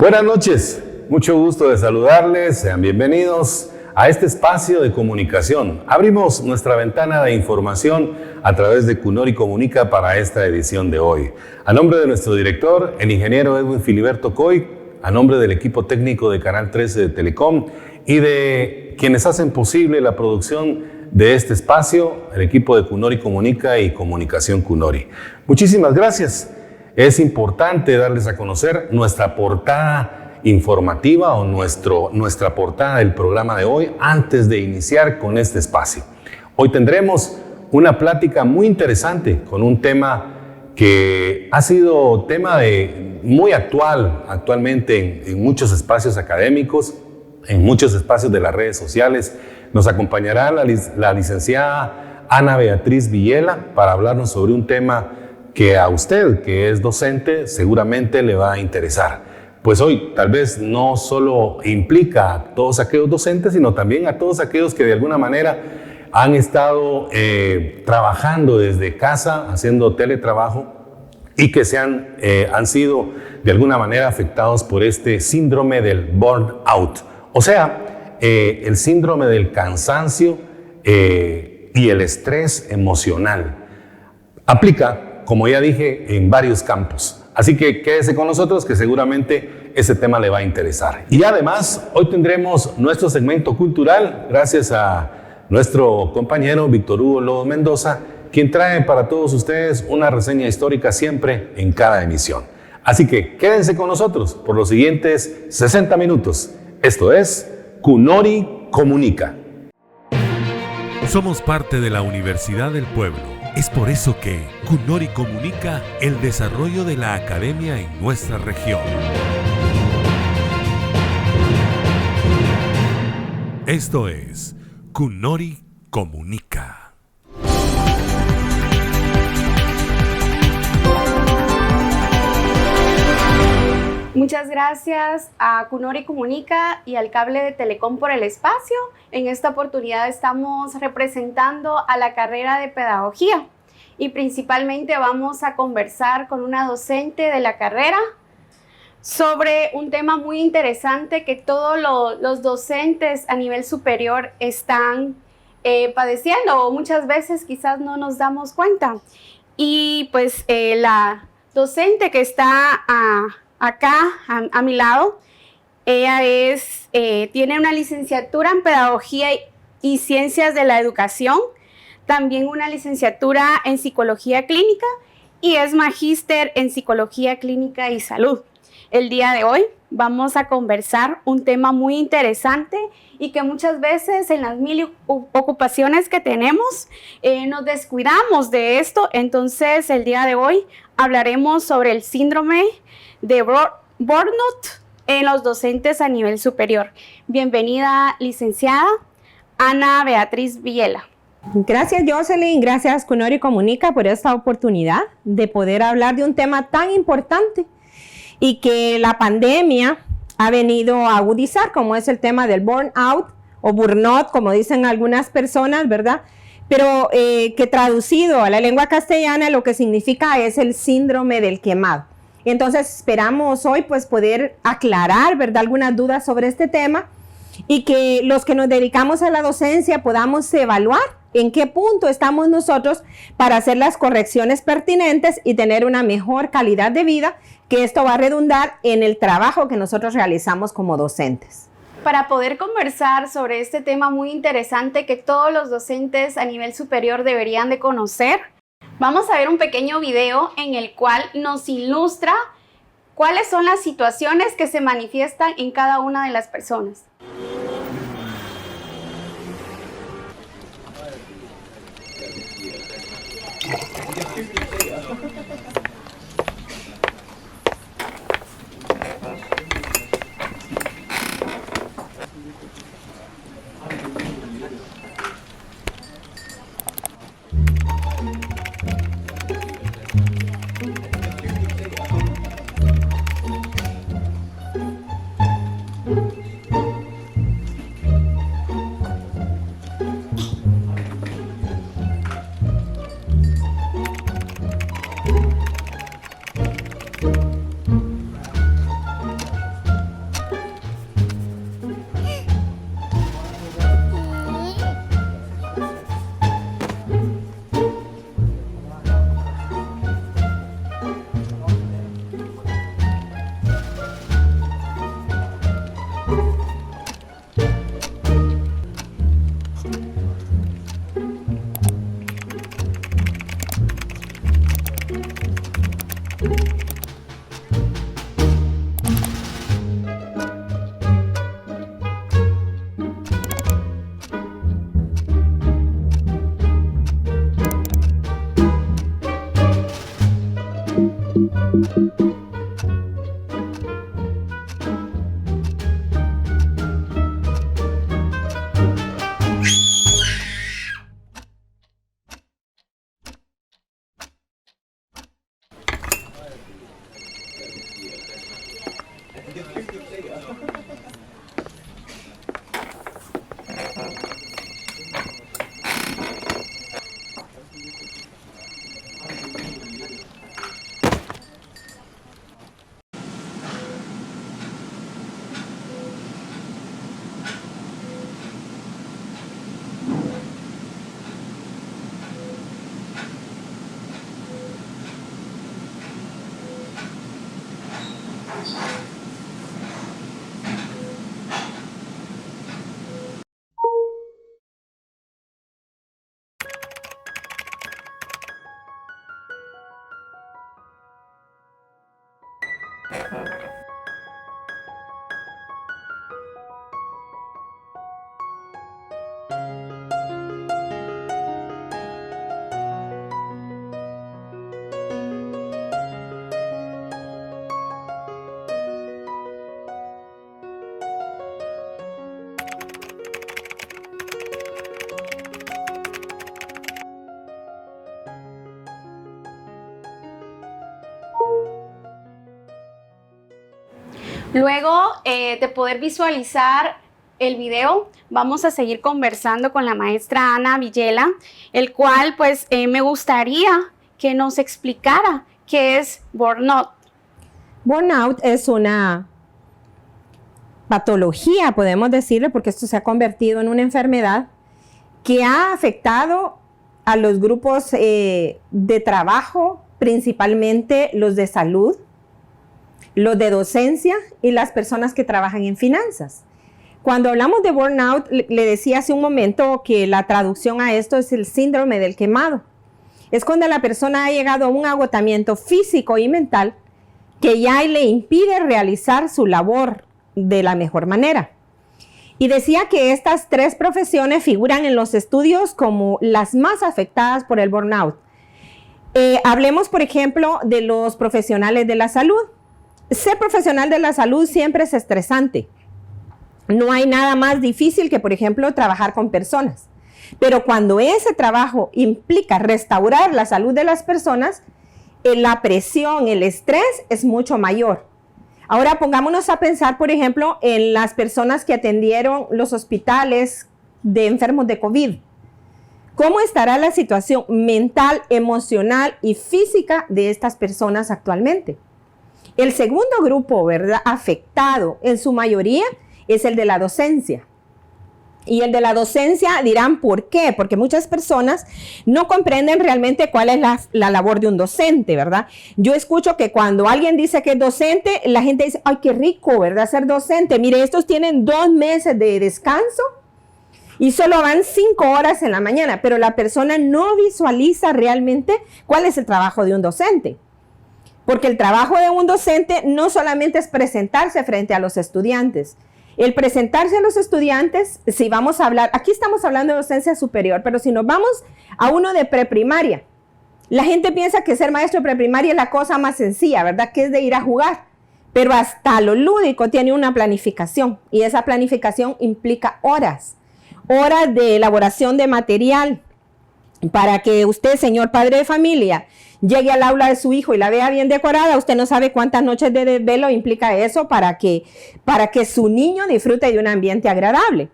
Buenas noches, mucho gusto de saludarles, sean bienvenidos a este espacio de comunicación. Abrimos nuestra ventana de información a través de Cunori Comunica para esta edición de hoy. A nombre de nuestro director, el ingeniero Edwin Filiberto Coy, a nombre del equipo técnico de Canal 13 de Telecom y de quienes hacen posible la producción de este espacio, el equipo de Cunori Comunica y Comunicación Cunori. Muchísimas gracias. Es importante darles a conocer nuestra portada informativa o nuestra portada del programa de hoy antes de iniciar con este espacio. Hoy tendremos una plática muy interesante con un tema que ha sido tema muy actualmente en muchos espacios académicos, en muchos espacios de las redes sociales. Nos acompañará la licenciada Ana Beatriz Villela para hablarnos sobre un tema que a usted, que es docente, seguramente le va a interesar. Pues hoy tal vez no solo implica a todos aquellos docentes, sino también a todos aquellos que de alguna manera han estado trabajando desde casa, haciendo teletrabajo y que han sido de alguna manera afectados por este síndrome del burnout. O sea, el síndrome del cansancio y el estrés emocional. Aplica, como ya dije, en varios campos. Así que quédese con nosotros que seguramente ese tema le va a interesar. Y además, hoy tendremos nuestro segmento cultural gracias a nuestro compañero Víctor Hugo Lobo Mendoza, quien trae para todos ustedes una reseña histórica siempre en cada emisión. Así que quédense con nosotros por los siguientes 60 minutos. Esto es Cunori Comunica. Somos parte de la Universidad del Pueblo. Es por eso que Cunori comunica el desarrollo de la academia en nuestra región. Esto es Cunori Comunica. Muchas gracias a Cunori Comunica y al cable de Telecom por el espacio. En esta oportunidad estamos representando a la carrera de Pedagogía y principalmente vamos a conversar con una docente de la carrera sobre un tema muy interesante que todos los docentes a nivel superior están padeciendo o muchas veces quizás no nos damos cuenta. Y pues la docente que está acá a mi lado, ella tiene una licenciatura en Pedagogía y Ciencias de la Educación, también una licenciatura en Psicología Clínica y es magíster en Psicología Clínica y Salud. El día de hoy vamos a conversar un tema muy interesante y que muchas veces en las mil ocupaciones que tenemos nos descuidamos de esto. Entonces el día de hoy hablaremos sobre el síndrome de burnout en los docentes a nivel superior. Bienvenida, licenciada Ana Beatriz Villela. Gracias, Jocelyn. Gracias, Cunori Comunica, por esta oportunidad de poder hablar de un tema tan importante y que la pandemia ha venido a agudizar, como es el tema del burnout o burnout, como dicen algunas personas, ¿verdad? Pero que traducido a la lengua castellana lo que significa es el síndrome del quemado. Entonces esperamos hoy pues poder aclarar, ¿verdad?, algunas dudas sobre este tema y que los que nos dedicamos a la docencia podamos evaluar en qué punto estamos nosotros para hacer las correcciones pertinentes y tener una mejor calidad de vida, que esto va a redundar en el trabajo que nosotros realizamos como docentes. Para poder conversar sobre este tema muy interesante que todos los docentes a nivel superior deberían de conocer, vamos a ver un pequeño video en el cual nos ilustra cuáles son las situaciones que se manifiestan en cada una de las personas. Luego de poder visualizar el video, vamos a seguir conversando con la maestra Ana Villela, el cual pues me gustaría que nos explicara qué es burnout. Burnout es una patología, podemos decirle, porque esto se ha convertido en una enfermedad que ha afectado a los grupos de trabajo, principalmente los de salud, los de docencia y las personas que trabajan en finanzas. Cuando hablamos de burnout, le decía hace un momento que la traducción a esto es el síndrome del quemado. Es cuando la persona ha llegado a un agotamiento físico y mental que ya le impide realizar su labor de la mejor manera. Y decía que estas tres profesiones figuran en los estudios como las más afectadas por el burnout. Hablemos, por ejemplo, de los profesionales de la salud. Ser profesional de la salud siempre es estresante. No hay nada más difícil que, por ejemplo, trabajar con personas. Pero cuando ese trabajo implica restaurar la salud de las personas, la presión, el estrés es mucho mayor. Ahora pongámonos a pensar, por ejemplo, en las personas que atendieron los hospitales de enfermos de COVID. ¿Cómo estará la situación mental, emocional y física de estas personas actualmente? El segundo grupo, ¿verdad?, afectado en su mayoría es el de la docencia. Y el de la docencia dirán, ¿por qué? Porque muchas personas no comprenden realmente cuál es la labor de un docente, ¿verdad? Yo escucho que cuando alguien dice que es docente, la gente dice, ¡ay, qué rico!, ¿verdad?, ser docente. Mire, estos tienen 2 meses de descanso y solo van 5 horas en la mañana, pero la persona no visualiza realmente cuál es el trabajo de un docente. Porque el trabajo de un docente no solamente es presentarse frente a los estudiantes. El presentarse a los estudiantes, si vamos a hablar, aquí estamos hablando de docencia superior, pero si nos vamos a uno de preprimaria, la gente piensa que ser maestro de preprimaria es la cosa más sencilla, ¿verdad?, que es de ir a jugar. Pero hasta lo lúdico tiene una planificación y esa planificación implica horas de elaboración de material para que usted, señor padre de familia, llegue al aula de su hijo y la vea bien decorada. Usted no sabe cuántas noches de desvelo implica eso para que su niño disfrute de un ambiente agradable.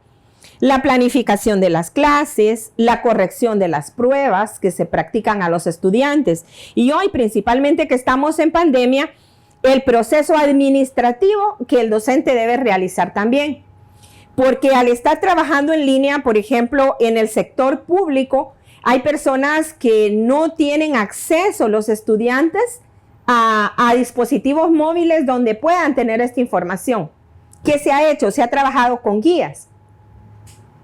La planificación de las clases, la corrección de las pruebas que se practican a los estudiantes. Y hoy, principalmente que estamos en pandemia, el proceso administrativo que el docente debe realizar también. Porque al estar trabajando en línea, por ejemplo, en el sector público, hay personas que no tienen acceso, los estudiantes, a dispositivos móviles donde puedan tener esta información. ¿Qué se ha hecho? Se ha trabajado con guías.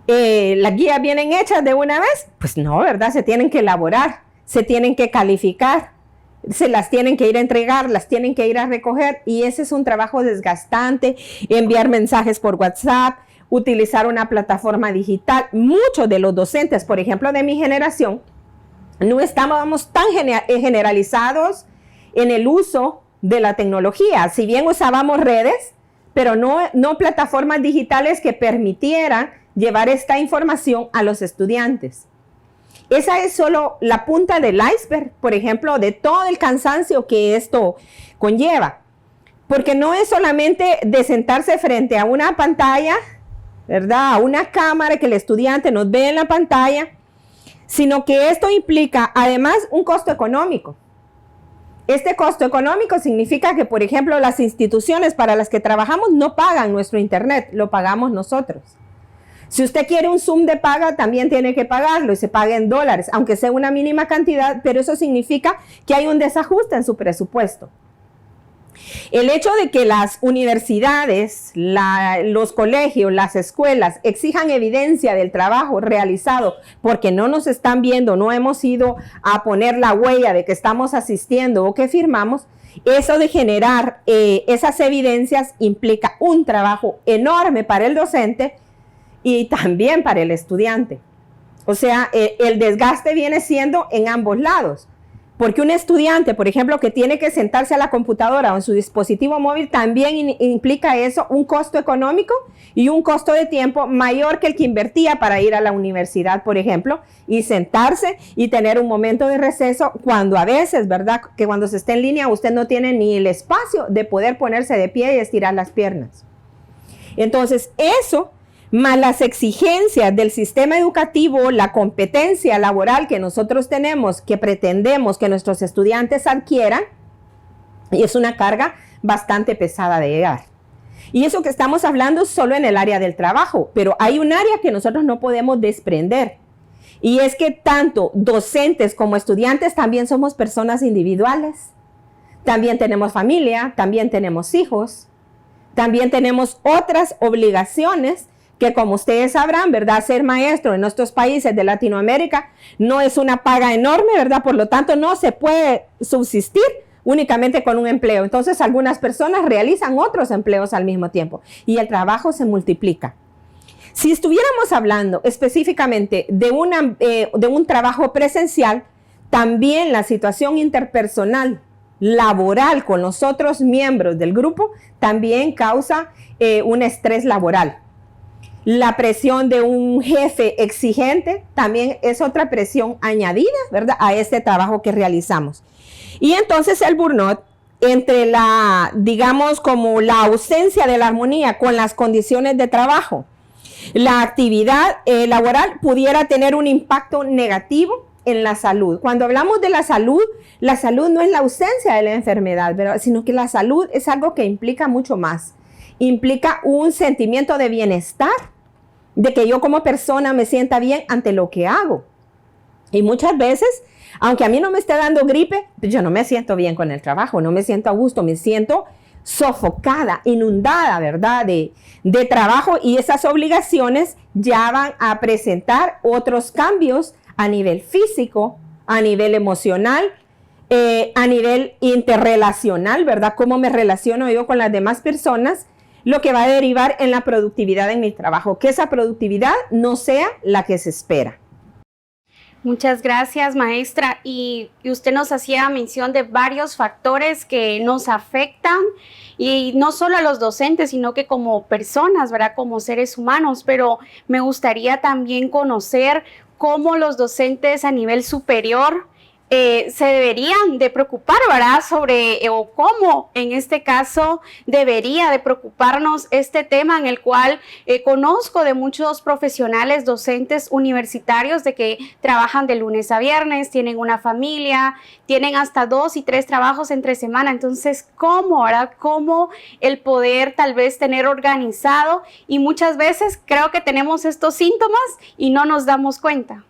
¿Las guías vienen hechas de una vez? Pues no, ¿verdad? Se tienen que elaborar, se tienen que calificar, se las tienen que ir a entregar, las tienen que ir a recoger, y ese es un trabajo desgastante. Enviar mensajes por WhatsApp, utilizar una plataforma digital. Muchos de los docentes, por ejemplo, de mi generación, no estábamos tan generalizados en el uso de la tecnología. Si bien usábamos redes, pero no plataformas digitales que permitieran llevar esta información a los estudiantes. Esa es solo la punta del iceberg, por ejemplo, de todo el cansancio que esto conlleva. Porque no es solamente de sentarse frente a una pantalla, ¿verdad? A una cámara que el estudiante nos ve en la pantalla, sino que esto implica además un costo económico. Este costo económico significa que, por ejemplo, las instituciones para las que trabajamos no pagan nuestro internet, lo pagamos nosotros. Si usted quiere un Zoom de paga, también tiene que pagarlo y se paga en dólares, aunque sea una mínima cantidad, pero eso significa que hay un desajuste en su presupuesto. El hecho de que las universidades, los colegios, las escuelas exijan evidencia del trabajo realizado porque no nos están viendo, no hemos ido a poner la huella de que estamos asistiendo o que firmamos, eso de generar esas evidencias implica un trabajo enorme para el docente y también para el estudiante. O sea, el desgaste viene siendo en ambos lados. Porque un estudiante, por ejemplo, que tiene que sentarse a la computadora o en su dispositivo móvil, también implica eso, un costo económico y un costo de tiempo mayor que el que invertía para ir a la universidad, por ejemplo, y sentarse y tener un momento de receso cuando a veces, ¿verdad? Que cuando se está en línea usted no tiene ni el espacio de poder ponerse de pie y estirar las piernas. Entonces, eso, más las exigencias del sistema educativo, la competencia laboral que nosotros tenemos, que pretendemos que nuestros estudiantes adquieran, y es una carga bastante pesada de llegar. Y eso que estamos hablando solo en el área del trabajo, pero hay un área que nosotros no podemos desprender, y es que tanto docentes como estudiantes también somos personas individuales, también tenemos familia, también tenemos hijos, también tenemos otras obligaciones que, como ustedes sabrán, ¿verdad? Ser maestro en nuestros países de Latinoamérica no es una paga enorme, ¿verdad? Por lo tanto, no se puede subsistir únicamente con un empleo. Entonces, algunas personas realizan otros empleos al mismo tiempo y el trabajo se multiplica. Si estuviéramos hablando específicamente de un trabajo presencial, también la situación interpersonal, laboral con los otros miembros del grupo, también causa un estrés laboral. La presión de un jefe exigente también es otra presión añadida, ¿verdad?, a este trabajo que realizamos. Y entonces el burnout, entre digamos, como la ausencia de la armonía con las condiciones de trabajo, la actividad laboral pudiera tener un impacto negativo en la salud. Cuando hablamos de la salud no es la ausencia de la enfermedad, ¿verdad?, sino que la salud es algo que implica mucho más. Implica un sentimiento de bienestar, de que yo como persona me sienta bien ante lo que hago. Y muchas veces, aunque a mí no me esté dando gripe, yo no me siento bien con el trabajo, no me siento a gusto, me siento sofocada, inundada, ¿verdad?, de trabajo, y esas obligaciones ya van a presentar otros cambios a nivel físico, a nivel emocional, a nivel interrelacional, ¿verdad?, cómo me relaciono yo con las demás personas, lo que va a derivar en la productividad en mi trabajo, que esa productividad no sea la que se espera. Muchas gracias, maestra. Y usted nos hacía mención de varios factores que nos afectan, y no solo a los docentes, sino que como personas, ¿verdad?, como seres humanos. Pero me gustaría también conocer cómo los docentes a nivel superior se deberían de preocupar, ¿verdad?, o cómo en este caso debería de preocuparnos este tema, en el cual conozco de muchos profesionales docentes universitarios de que trabajan de lunes a viernes, tienen una familia, tienen hasta 2 y 3 trabajos entre semana. Entonces, ¿cómo, verdad?, cómo el poder tal vez tener organizado? Y muchas veces creo que tenemos estos síntomas y no nos damos cuenta.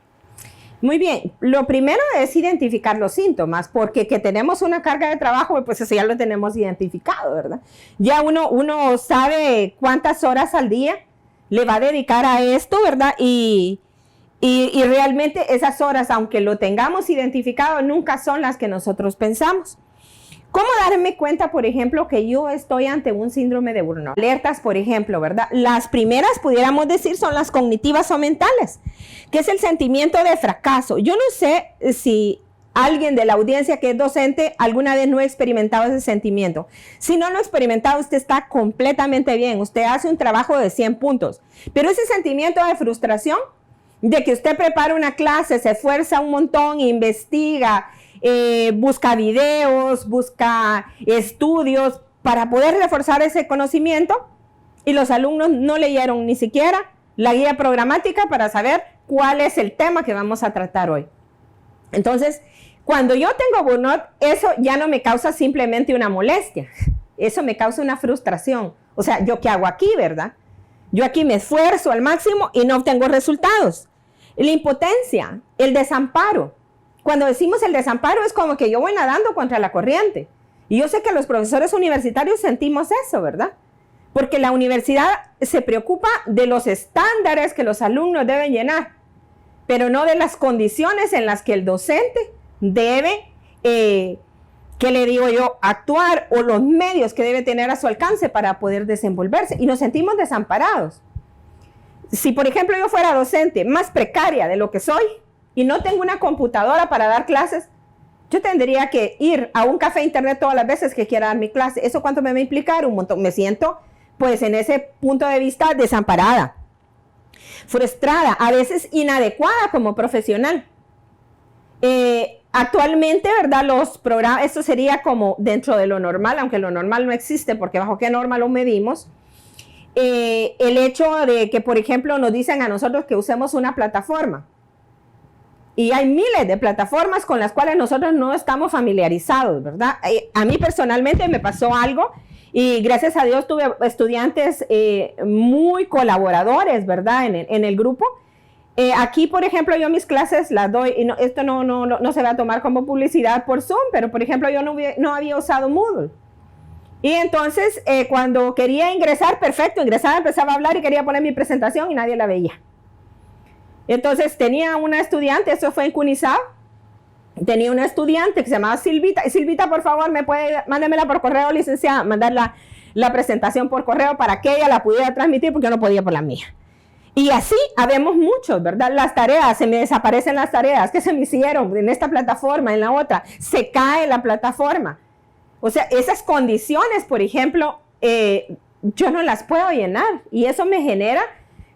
Muy bien, lo primero es identificar los síntomas, porque que tenemos una carga de trabajo, pues eso ya lo tenemos identificado, ¿verdad? Ya uno sabe cuántas horas al día le va a dedicar a esto, ¿verdad? Y realmente esas horas, aunque lo tengamos identificado, nunca son las que nosotros pensamos. ¿Cómo darme cuenta, por ejemplo, que yo estoy ante un síndrome de burnout? Alertas, por ejemplo, ¿verdad? Las primeras, pudiéramos decir, son las cognitivas o mentales, que es el sentimiento de fracaso. Yo no sé si alguien de la audiencia que es docente alguna vez no ha experimentado ese sentimiento. Si no lo ha experimentado, usted está completamente bien. Usted hace un trabajo de 100 puntos. Pero ese sentimiento de frustración, de que usted prepara una clase, se esfuerza un montón, investiga, busca videos, busca estudios para poder reforzar ese conocimiento, y los alumnos no leyeron ni siquiera la guía programática para saber cuál es el tema que vamos a tratar hoy. Entonces, cuando yo tengo burnout, eso ya no me causa simplemente una molestia, eso me causa una frustración. O sea, ¿yo qué hago aquí, verdad? Yo aquí me esfuerzo al máximo y no obtengo resultados. La impotencia, el desamparo. Cuando decimos el desamparo es como que yo voy nadando contra la corriente. Y yo sé que los profesores universitarios sentimos eso, ¿verdad? Porque la universidad se preocupa de los estándares que los alumnos deben llenar, pero no de las condiciones en las que el docente debe, ¿qué le digo yo?, actuar, o los medios que debe tener a su alcance para poder desenvolverse. Y nos sentimos desamparados. Si, por ejemplo, yo fuera docente más precaria de lo que soy, y no tengo una computadora para dar clases, yo tendría que ir a un café internet todas las veces que quiera dar mi clase. ¿Eso cuánto me va a implicar? Un montón. Me siento, pues, en ese punto de vista, desamparada, frustrada, a veces inadecuada como profesional. Actualmente, ¿verdad? Los programas, esto sería como dentro de lo normal, aunque lo normal no existe, porque bajo qué norma lo medimos. El hecho de que, por ejemplo, nos dicen a nosotros que usemos una plataforma. Y hay miles de plataformas con las cuales nosotros no estamos familiarizados, ¿verdad? A mí personalmente me pasó algo, y gracias a Dios tuve estudiantes muy colaboradores, ¿verdad? En el grupo. Aquí, por ejemplo, yo mis clases las doy, y esto no se va a tomar como publicidad por Zoom, pero por ejemplo yo no había usado Moodle. Y entonces cuando quería ingresar, perfecto, ingresaba, empezaba a hablar y quería poner mi presentación y nadie la veía. Entonces tenía una estudiante, eso fue en Cunizá, tenía una estudiante que se llamaba Silvita. Y Silvita, por favor, mándemela por correo, licenciada, mandar la presentación por correo para que ella la pudiera transmitir, porque yo no podía por la mía. Y así habemos muchos, ¿verdad? Las tareas, se me desaparecen las tareas que se me hicieron en esta plataforma, en la otra, se cae la plataforma. O sea, esas condiciones, por ejemplo, yo no las puedo llenar, y eso me genera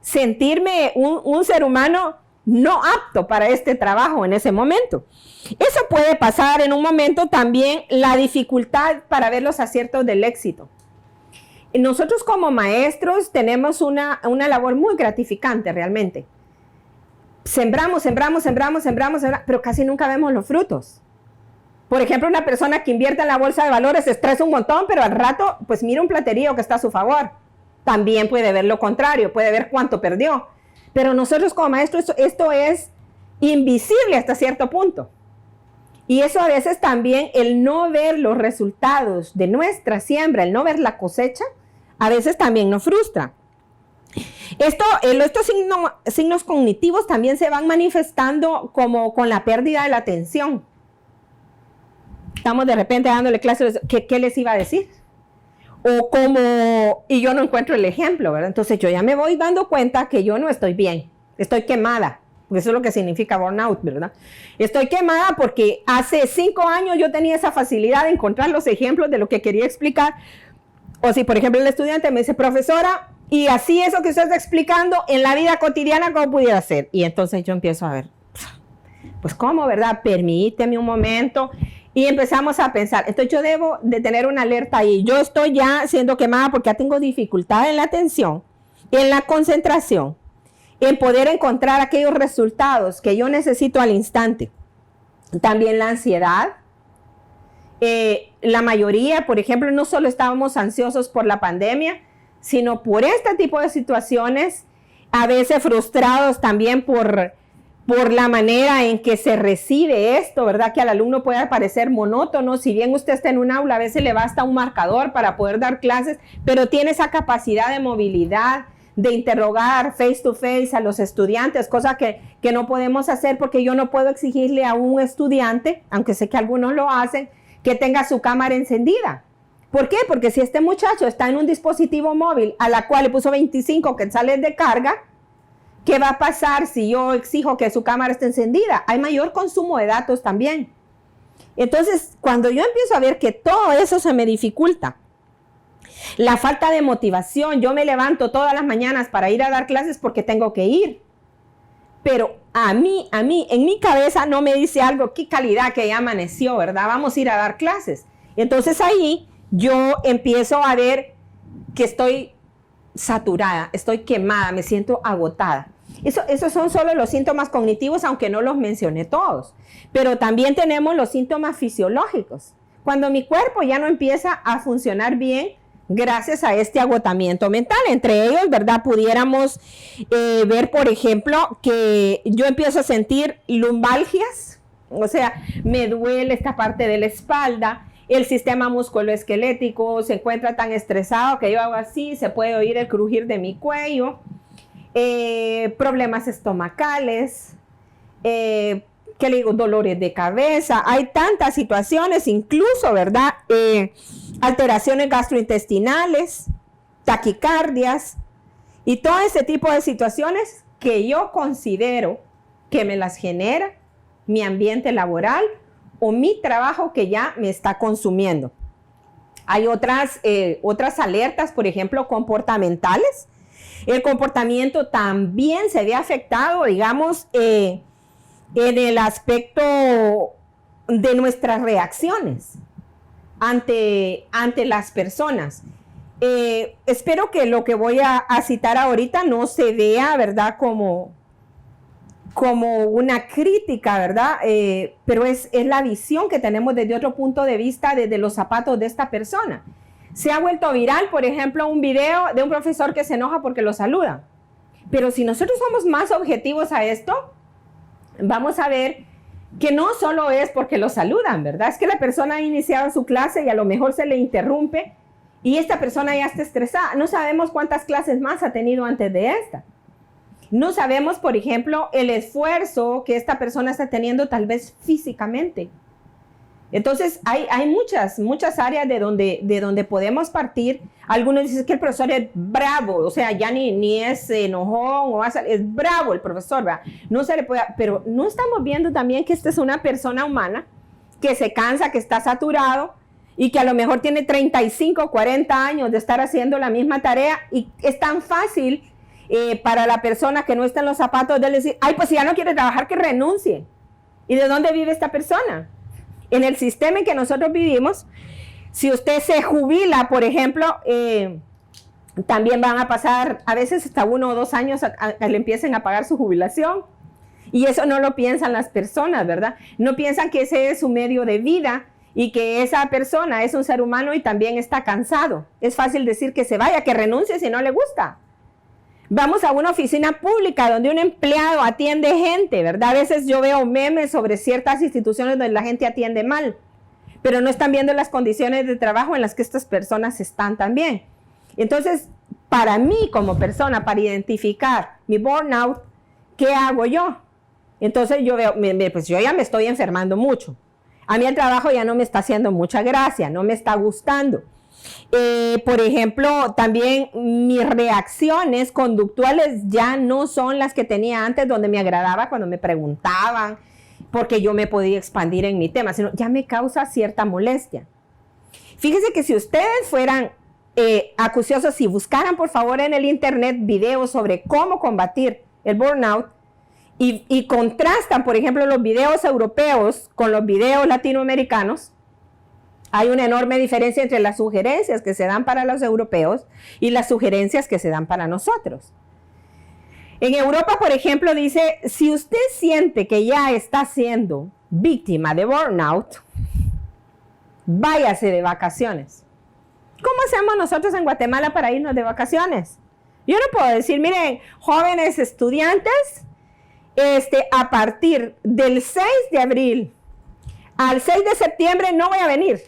sentirme un ser humano no apto para este trabajo en ese momento. Eso puede pasar en un momento también, la dificultad para ver los aciertos del éxito. Nosotros como maestros tenemos una labor muy gratificante realmente. Sembramos, pero casi nunca vemos los frutos. Por ejemplo, una persona que invierte en la bolsa de valores se estresa un montón, pero al rato pues mira un platerío que está a su favor. También puede ver lo contrario, puede ver cuánto perdió. Pero nosotros como maestros, esto es invisible hasta cierto punto. Y eso a veces también, el no ver los resultados de nuestra siembra, el no ver la cosecha, a veces también nos frustra. Estos signos cognitivos también se van manifestando como con la pérdida de la atención. Estamos de repente dándole clases, ¿qué les iba a decir? O como, y yo no encuentro el ejemplo, ¿verdad? Entonces yo ya me voy dando cuenta que yo no estoy bien, estoy quemada, porque eso es lo que significa burnout, ¿verdad? Estoy quemada porque hace 5 años yo tenía esa facilidad de encontrar los ejemplos de lo que quería explicar. O si, por ejemplo, el estudiante me dice, profesora, y así eso que usted está explicando en la vida cotidiana, ¿cómo pudiera ser? Y entonces yo empiezo a ver, pues ¿cómo, verdad? Permíteme un momento. Y empezamos a pensar, entonces yo debo de tener una alerta ahí. Yo estoy ya siendo quemada porque ya tengo dificultad en la atención, en la concentración, en poder encontrar aquellos resultados que yo necesito al instante. También la ansiedad. La mayoría, por ejemplo, no solo estábamos ansiosos por la pandemia, sino por este tipo de situaciones, a veces frustrados también por por la manera en que se recibe esto, ¿verdad? Que al alumno puede parecer monótono. Si bien usted está en un aula, a veces le basta un marcador para poder dar clases, pero tiene esa capacidad de movilidad, de interrogar face to face a los estudiantes, cosa que no podemos hacer porque yo no puedo exigirle a un estudiante, aunque sé que algunos lo hacen, que tenga su cámara encendida. ¿Por qué? Porque si este muchacho está en un dispositivo móvil a la cual le puso 25 quetzales de carga, ¿qué va a pasar si yo exijo que su cámara esté encendida? Hay mayor consumo de datos también. Entonces, cuando yo empiezo a ver que todo eso se me dificulta, la falta de motivación, yo me levanto todas las mañanas para ir a dar clases porque tengo que ir. Pero a mí, en mi cabeza no me dice algo, qué calidad que ya amaneció, ¿verdad? Vamos a ir a dar clases. Entonces ahí yo empiezo a ver que estoy saturada, estoy quemada, me siento agotada. Esos son solo los síntomas cognitivos, aunque no los mencioné todos. Pero también tenemos los síntomas fisiológicos. Cuando mi cuerpo ya no empieza a funcionar bien gracias a este agotamiento mental. Entre ellos, ¿verdad? Pudiéramos ver, por ejemplo, que yo empiezo a sentir lumbalgias, o sea, me duele esta parte de la espalda. El sistema musculoesquelético se encuentra tan estresado que yo hago así, se puede oír el crujir de mi cuello, problemas estomacales, ¿qué le digo? Dolores de cabeza. Hay tantas situaciones, incluso, ¿verdad? Alteraciones gastrointestinales, taquicardias y todo ese tipo de situaciones que yo considero que me las genera mi ambiente laboral o mi trabajo que ya me está consumiendo. Hay otras alertas, por ejemplo, comportamentales. El comportamiento también se ve afectado, digamos, en el aspecto de nuestras reacciones ante las personas. Espero que lo que voy a citar ahorita no se vea, ¿verdad?, como una crítica, ¿verdad? Pero es la visión que tenemos desde otro punto de vista, desde los zapatos de esta persona. Se ha vuelto viral, por ejemplo, un video de un profesor que se enoja porque lo saluda. Pero si nosotros somos más objetivos a esto, vamos a ver que no solo es porque lo saludan, ¿verdad? Es que la persona ha iniciado su clase y a lo mejor se le interrumpe y esta persona ya está estresada. No sabemos cuántas clases más ha tenido antes de esta. No sabemos, por ejemplo, el esfuerzo que esta persona está teniendo tal vez físicamente. Entonces, hay muchas áreas de donde podemos partir. Algunos dicen que el profesor es bravo, o sea, ya ni es enojón, es bravo el profesor, ¿verdad? No se le puede, pero no estamos viendo también que esta es una persona humana que se cansa, que está saturado y que a lo mejor tiene 35, 40 años de estar haciendo la misma tarea y es tan fácil para la persona que no está en los zapatos de él decir, ay, pues si ya no quiere trabajar, que renuncie. ¿Y de dónde vive esta persona? En el sistema en que nosotros vivimos, si usted se jubila, por ejemplo, también van a pasar a veces hasta 1 o 2 años a le empiecen a pagar su jubilación. Y eso no lo piensan las personas, ¿verdad? No piensan que ese es su medio de vida y que esa persona es un ser humano y también está cansado. Es fácil decir que se vaya, que renuncie si no le gusta. Vamos a una oficina pública donde un empleado atiende gente, ¿verdad? A veces yo veo memes sobre ciertas instituciones donde la gente atiende mal, pero no están viendo las condiciones de trabajo en las que estas personas están también. Entonces, para mí como persona, para identificar mi burnout, ¿qué hago yo? Entonces yo veo, pues yo ya me estoy enfermando mucho. A mí el trabajo ya no me está haciendo mucha gracia, no me está gustando. Por ejemplo, también mis reacciones conductuales ya no son las que tenía antes, donde me agradaba cuando me preguntaban, porque yo me podía expandir en mi tema, sino ya me causa cierta molestia. Fíjese que si ustedes fueran acuciosos, si buscaran por favor en el internet videos sobre cómo combatir el burnout y contrastan, por ejemplo, los videos europeos con los videos latinoamericanos, hay una enorme diferencia entre las sugerencias que se dan para los europeos y las sugerencias que se dan para nosotros. En Europa, por ejemplo, dice, si usted siente que ya está siendo víctima de burnout, váyase de vacaciones. ¿Cómo hacemos nosotros en Guatemala para irnos de vacaciones? Yo no puedo decir, miren, jóvenes estudiantes, a partir del 6 de abril al 6 de septiembre no voy a venir.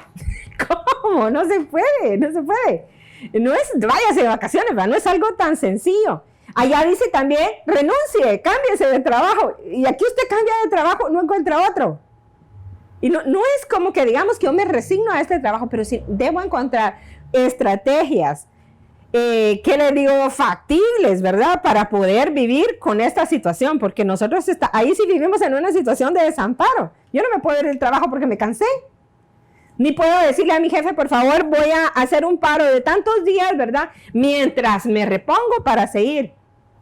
¿Cómo? No se puede, no se puede. No es, váyase de vacaciones, ¿verdad? No es algo tan sencillo. Allá dice también, renuncie, cámbiese de trabajo. Y aquí usted cambia de trabajo, no encuentra otro. Y no es como que digamos que yo me resigno a este trabajo, pero sí debo encontrar estrategias, ¿qué le digo? Factibles, ¿verdad? Para poder vivir con esta situación, porque nosotros ahí sí vivimos en una situación de desamparo. Yo no me puedo ir del trabajo porque me cansé. Ni puedo decirle a mi jefe, por favor, voy a hacer un paro de tantos días, ¿verdad? Mientras me repongo para seguir.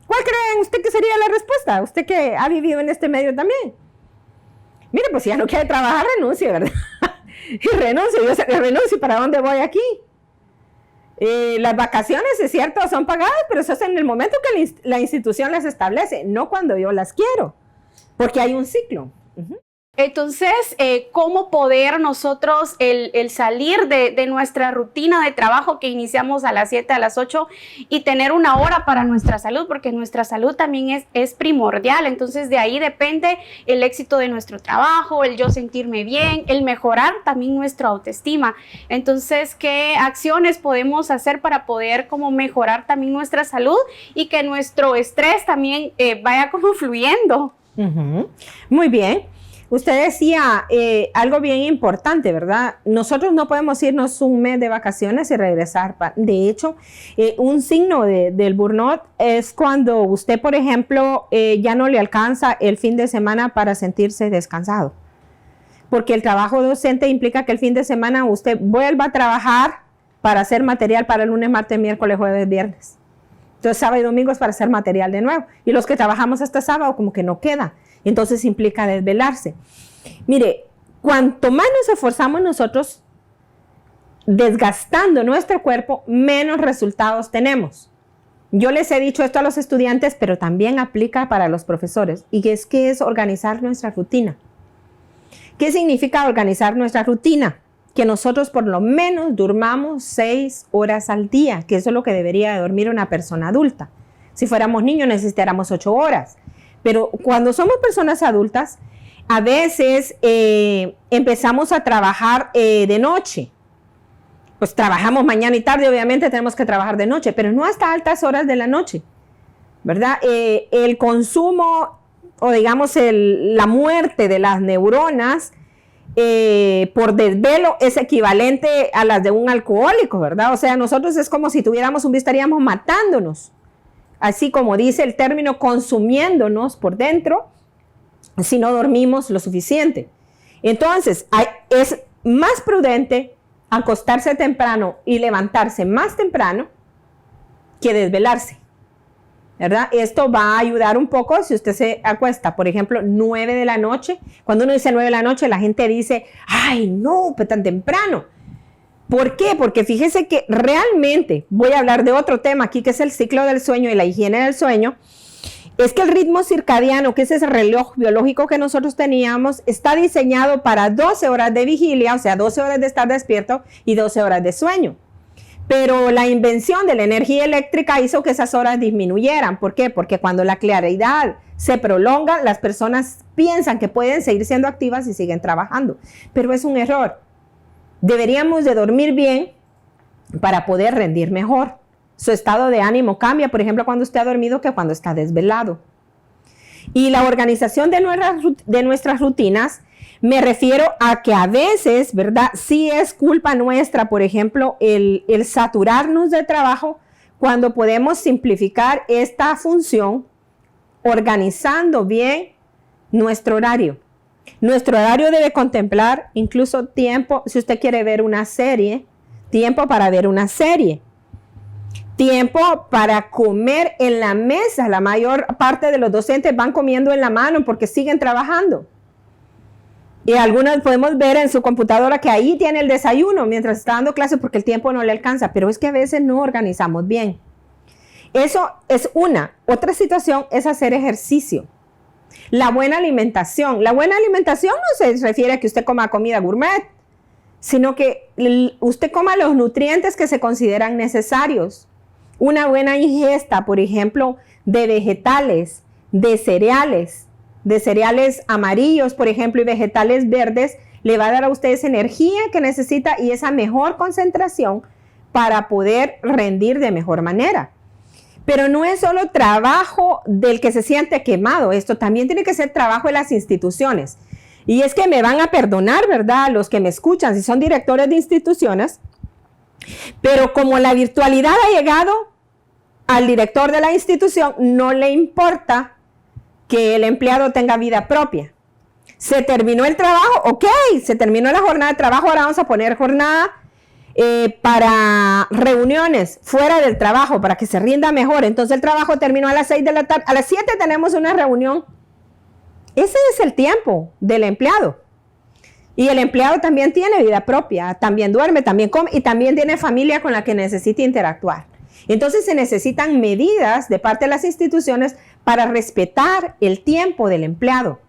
¿Cuál creen usted que sería la respuesta? Usted que ha vivido en este medio también. Mire, pues si ya no quiere trabajar, renuncie, ¿verdad? Y renuncio, yo renuncio, ¿para dónde voy aquí? Las vacaciones, es cierto, son pagadas, pero eso es en el momento que la institución las establece, no cuando yo las quiero, porque hay un ciclo. Entonces, ¿cómo poder nosotros el salir de nuestra rutina de trabajo que iniciamos a las 7, a las 8 y tener una hora para nuestra salud? Porque nuestra salud también es primordial. Entonces, de ahí depende el éxito de nuestro trabajo, el yo sentirme bien, el mejorar también nuestra autoestima. Entonces, ¿qué acciones podemos hacer para poder como mejorar también nuestra salud y que nuestro estrés también vaya como fluyendo? Muy bien. Usted decía algo bien importante, ¿verdad? Nosotros no podemos irnos un mes de vacaciones y regresar. De hecho, un signo del burnout es cuando usted, por ejemplo, ya no le alcanza el fin de semana para sentirse descansado. Porque el trabajo docente implica que el fin de semana usted vuelva a trabajar para hacer material para el lunes, martes, miércoles, jueves, viernes. Entonces, sábado y domingo es para hacer material de nuevo. Y los que trabajamos hasta sábado como que no queda. Entonces implica desvelarse. Mire, cuanto más nos esforzamos nosotros desgastando nuestro cuerpo, menos resultados tenemos. Yo les he dicho esto a los estudiantes, pero también aplica para los profesores. Y es que es organizar nuestra rutina. ¿Qué significa organizar nuestra rutina? Que nosotros por lo menos durmamos 6 horas al día, que eso es lo que debería de dormir una persona adulta. Si fuéramos niños necesitáramos 8 horas. Pero cuando somos personas adultas, a veces empezamos a trabajar de noche. Pues trabajamos mañana y tarde, obviamente tenemos que trabajar de noche, pero no hasta altas horas de la noche, ¿verdad? El consumo o digamos la muerte de las neuronas por desvelo es equivalente a las de un alcohólico, ¿verdad? O sea, nosotros es como si tuviéramos estaríamos matándonos. Así como dice el término, consumiéndonos por dentro, si no dormimos lo suficiente. Entonces, es más prudente acostarse temprano y levantarse más temprano que desvelarse, ¿verdad? Esto va a ayudar un poco si usted se acuesta, por ejemplo, 9 de la noche. Cuando uno dice 9 de la noche, la gente dice, ¡ay, no, pues tan temprano! ¿Por qué? Porque fíjese que realmente, voy a hablar de otro tema aquí, que es el ciclo del sueño y la higiene del sueño, es que el ritmo circadiano, que es ese reloj biológico que nosotros teníamos, está diseñado para 12 horas de vigilia, o sea, 12 horas de estar despierto y 12 horas de sueño. Pero la invención de la energía eléctrica hizo que esas horas disminuyeran. ¿Por qué? Porque cuando la claridad se prolonga, las personas piensan que pueden seguir siendo activas y siguen trabajando. Pero es un error. Deberíamos de dormir bien para poder rendir mejor. Su estado de ánimo cambia, por ejemplo, cuando usted ha dormido que cuando está desvelado. Y la organización de nuestras rutinas, me refiero a que a veces, ¿verdad? Sí es culpa nuestra, por ejemplo, el saturarnos de trabajo cuando podemos simplificar esta función organizando bien nuestro horario. Nuestro horario debe contemplar incluso tiempo, si usted quiere ver una serie, tiempo para ver una serie. Tiempo para comer en la mesa. La mayor parte de los docentes van comiendo en la mano porque siguen trabajando. Y algunos podemos ver en su computadora que ahí tiene el desayuno mientras está dando clases porque el tiempo no le alcanza. Pero es que a veces no organizamos bien. Eso es una. Otra situación es hacer ejercicio. La buena alimentación. La buena alimentación no se refiere a que usted coma comida gourmet, sino que usted coma los nutrientes que se consideran necesarios. Una buena ingesta, por ejemplo, de vegetales, de cereales, de cereales amarillos, por ejemplo, y vegetales verdes, le va a dar a usted esa energía que necesita y esa mejor concentración para poder rendir de mejor manera. Pero no es solo trabajo del que se siente quemado, esto también tiene que ser trabajo de las instituciones. Y es que me van a perdonar, ¿verdad?, los que me escuchan, si son directores de instituciones, pero como la virtualidad ha llegado al director de la institución, no le importa que el empleado tenga vida propia. Se terminó el trabajo, ok, se terminó la jornada de trabajo, ahora vamos a poner jornada para reuniones fuera del trabajo, para que se rinda mejor. Entonces el trabajo terminó a las 6 de la tarde, a las 7 tenemos una reunión. Ese es el tiempo del empleado. Y el empleado también tiene vida propia, también duerme, también come y también tiene familia con la que necesita interactuar. Entonces se necesitan medidas de parte de las instituciones para respetar el tiempo del empleado.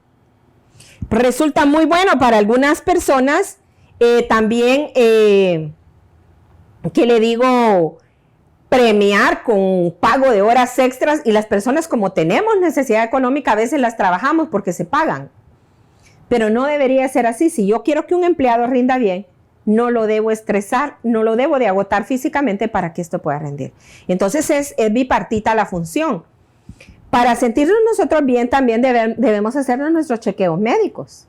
Resulta muy bueno para algunas personas también, que le digo, premiar con pago de horas extras, y las personas, como tenemos necesidad económica, a veces las trabajamos porque se pagan. Pero no debería ser así. Si yo quiero que un empleado rinda bien, no lo debo estresar, no lo debo de agotar físicamente para que esto pueda rendir. Entonces es bipartita la función. Para sentirnos nosotros bien también debemos hacernos nuestros chequeos médicos.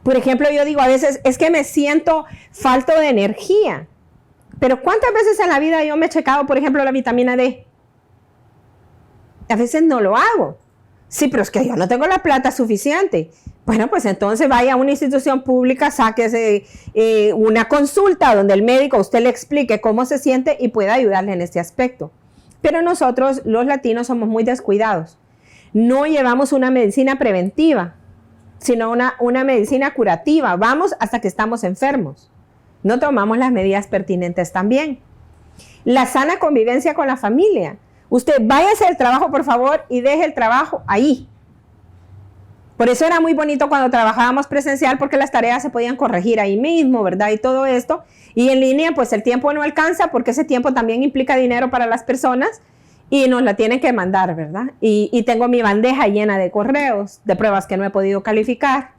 Por ejemplo, yo digo a veces, es que me siento falto de energía. Pero ¿cuántas veces en la vida yo me he checado, por ejemplo, la vitamina D? A veces no lo hago. Sí, pero es que yo no tengo la plata suficiente. Bueno, pues entonces vaya a una institución pública, sáquese una consulta donde el médico a usted le explique cómo se siente y pueda ayudarle en este aspecto. Pero nosotros, los latinos, somos muy descuidados. No llevamos una medicina preventiva, sino una medicina curativa. Vamos hasta que estamos enfermos. No tomamos las medidas pertinentes también. La sana convivencia con la familia. Usted váyase del trabajo, por favor, y deje el trabajo ahí. Por eso era muy bonito cuando trabajábamos presencial, porque las tareas se podían corregir ahí mismo, ¿verdad? Y todo esto. Y en línea, pues el tiempo no alcanza, porque ese tiempo también implica dinero para las personas y nos la tienen que mandar, ¿verdad? Y tengo mi bandeja llena de correos, de pruebas que no he podido calificar.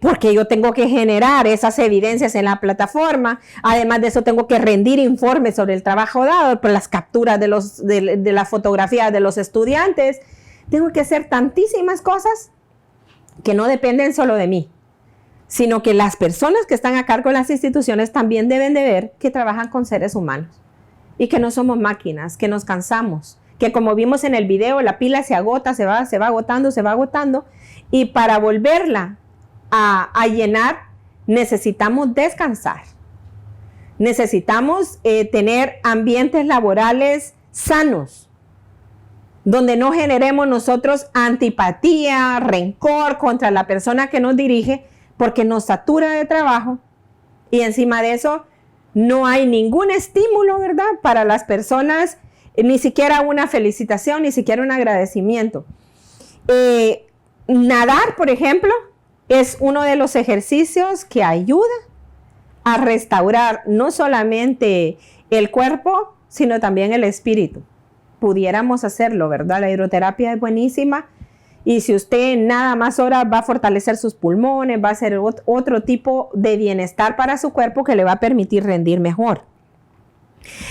Porque yo tengo que generar esas evidencias en la plataforma. Además de eso, tengo que rendir informes sobre el trabajo dado, por las capturas de las fotografías de los estudiantes. Tengo que hacer tantísimas cosas que no dependen solo de mí, sino que las personas que están a cargo de las instituciones también deben de ver que trabajan con seres humanos y que no somos máquinas, que nos cansamos, que como vimos en el video, la pila se agota, se va agotando, y para volverla a llenar necesitamos descansar. Necesitamos tener ambientes laborales sanos, donde no generemos nosotros antipatía, rencor contra la persona que nos dirige, porque nos satura de trabajo y encima de eso no hay ningún estímulo, ¿verdad?, para las personas, ni siquiera una felicitación, ni siquiera un agradecimiento. Nadar, por ejemplo, es uno de los ejercicios que ayuda a restaurar no solamente el cuerpo, sino también el espíritu. Pudiéramos hacerlo, ¿verdad? La hidroterapia es buenísima y si usted nada más horas va a fortalecer sus pulmones, va a hacer otro tipo de bienestar para su cuerpo que le va a permitir rendir mejor.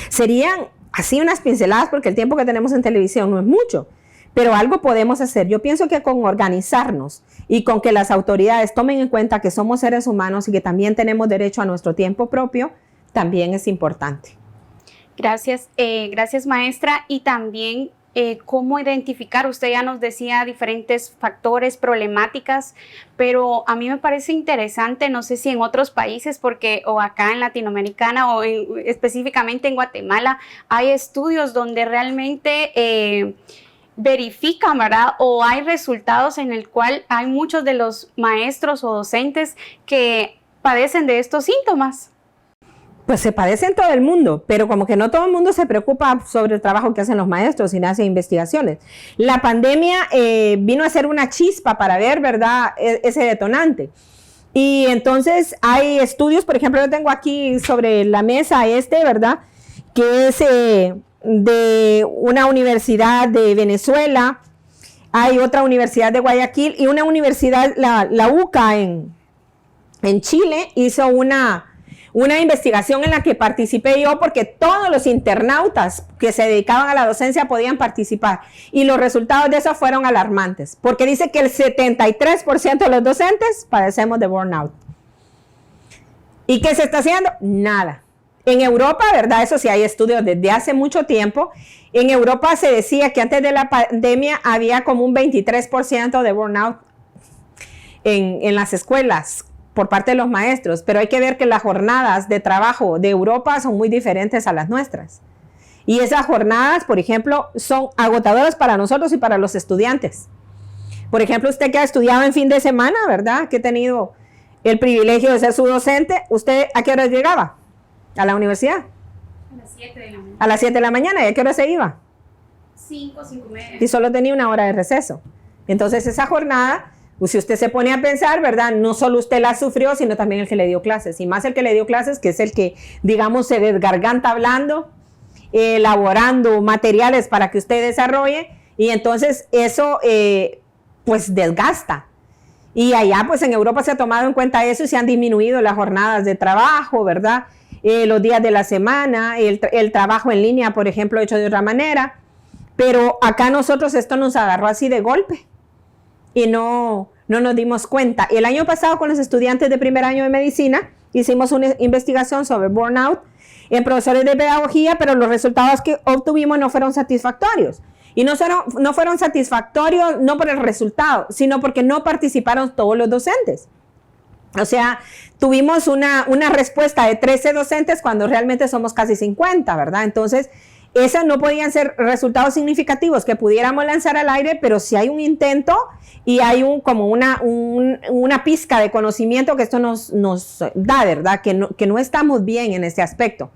Serían así unas pinceladas porque el tiempo que tenemos en televisión no es mucho, pero algo podemos hacer. Yo pienso que con organizarnos y con que las autoridades tomen en cuenta que somos seres humanos y que también tenemos derecho a nuestro tiempo propio, también es importante. Gracias, gracias maestra. Y también cómo identificar, usted ya nos decía diferentes factores, problemáticas, pero a mí me parece interesante, no sé si en otros países, porque o acá en Latinoamericana o específicamente en Guatemala, hay estudios donde realmente verifican, ¿verdad? O hay resultados en el cual hay muchos de los maestros o docentes que padecen de estos síntomas. Pues se padece en todo el mundo, pero como que no todo el mundo se preocupa sobre el trabajo que hacen los maestros y hace investigaciones. La pandemia vino a ser una chispa para ver, ¿verdad?, ese detonante. Y entonces hay estudios, por ejemplo, yo tengo aquí sobre la mesa ¿verdad?, que es de una universidad de Venezuela. hay otra universidad de Guayaquil y una universidad, la UCA en Chile, hizo una investigación en la que participé yo porque todos los internautas que se dedicaban a la docencia podían participar y los resultados de eso fueron alarmantes porque dice que el 73% de los docentes padecemos de burnout. ¿Y qué se está haciendo? Nada. En Europa, ¿verdad? Eso sí hay estudios desde hace mucho tiempo. En Europa se decía que antes de la pandemia había como un 23% de burnout en las escuelas por parte de los maestros, pero hay que ver que las jornadas de trabajo de Europa son muy diferentes a las nuestras. Y esas jornadas, por ejemplo, son agotadoras para nosotros y para los estudiantes. Por ejemplo, usted que ha estudiado en fin de semana, ¿verdad? Que ha tenido el privilegio de ser su docente, ¿usted a qué hora llegaba a la universidad? A las 7 de la mañana. A las 7 de la mañana, ¿y a qué hora se iba? 5:30. Y solo tenía una hora de receso. Entonces esa jornada, si usted se pone a pensar, ¿verdad? No solo usted la sufrió, sino también el que le dio clases. Y más el que le dio clases, que es el que, digamos, se desgarganta hablando, elaborando materiales para que usted desarrolle. Y entonces eso, pues, desgasta. Y allá, pues, en Europa se ha tomado en cuenta eso y se han disminuido las jornadas de trabajo, ¿verdad? Los días de la semana, el trabajo en línea, por ejemplo, hecho de otra manera. Pero acá nosotros esto nos agarró así de golpe. Y no nos dimos cuenta. El año pasado con los estudiantes de primer año de medicina hicimos una investigación sobre burnout en profesores de pedagogía, pero los resultados que obtuvimos no fueron satisfactorios. Y no fueron satisfactorios no por el resultado, sino porque no participaron todos los docentes. O sea, tuvimos una respuesta de 13 docentes cuando realmente somos casi 50, ¿verdad? Entonces, esos no podían ser resultados significativos que pudiéramos lanzar al aire, pero si hay un intento y hay como una pizca de conocimiento que esto nos da, ¿verdad? Que no estamos bien en este aspecto.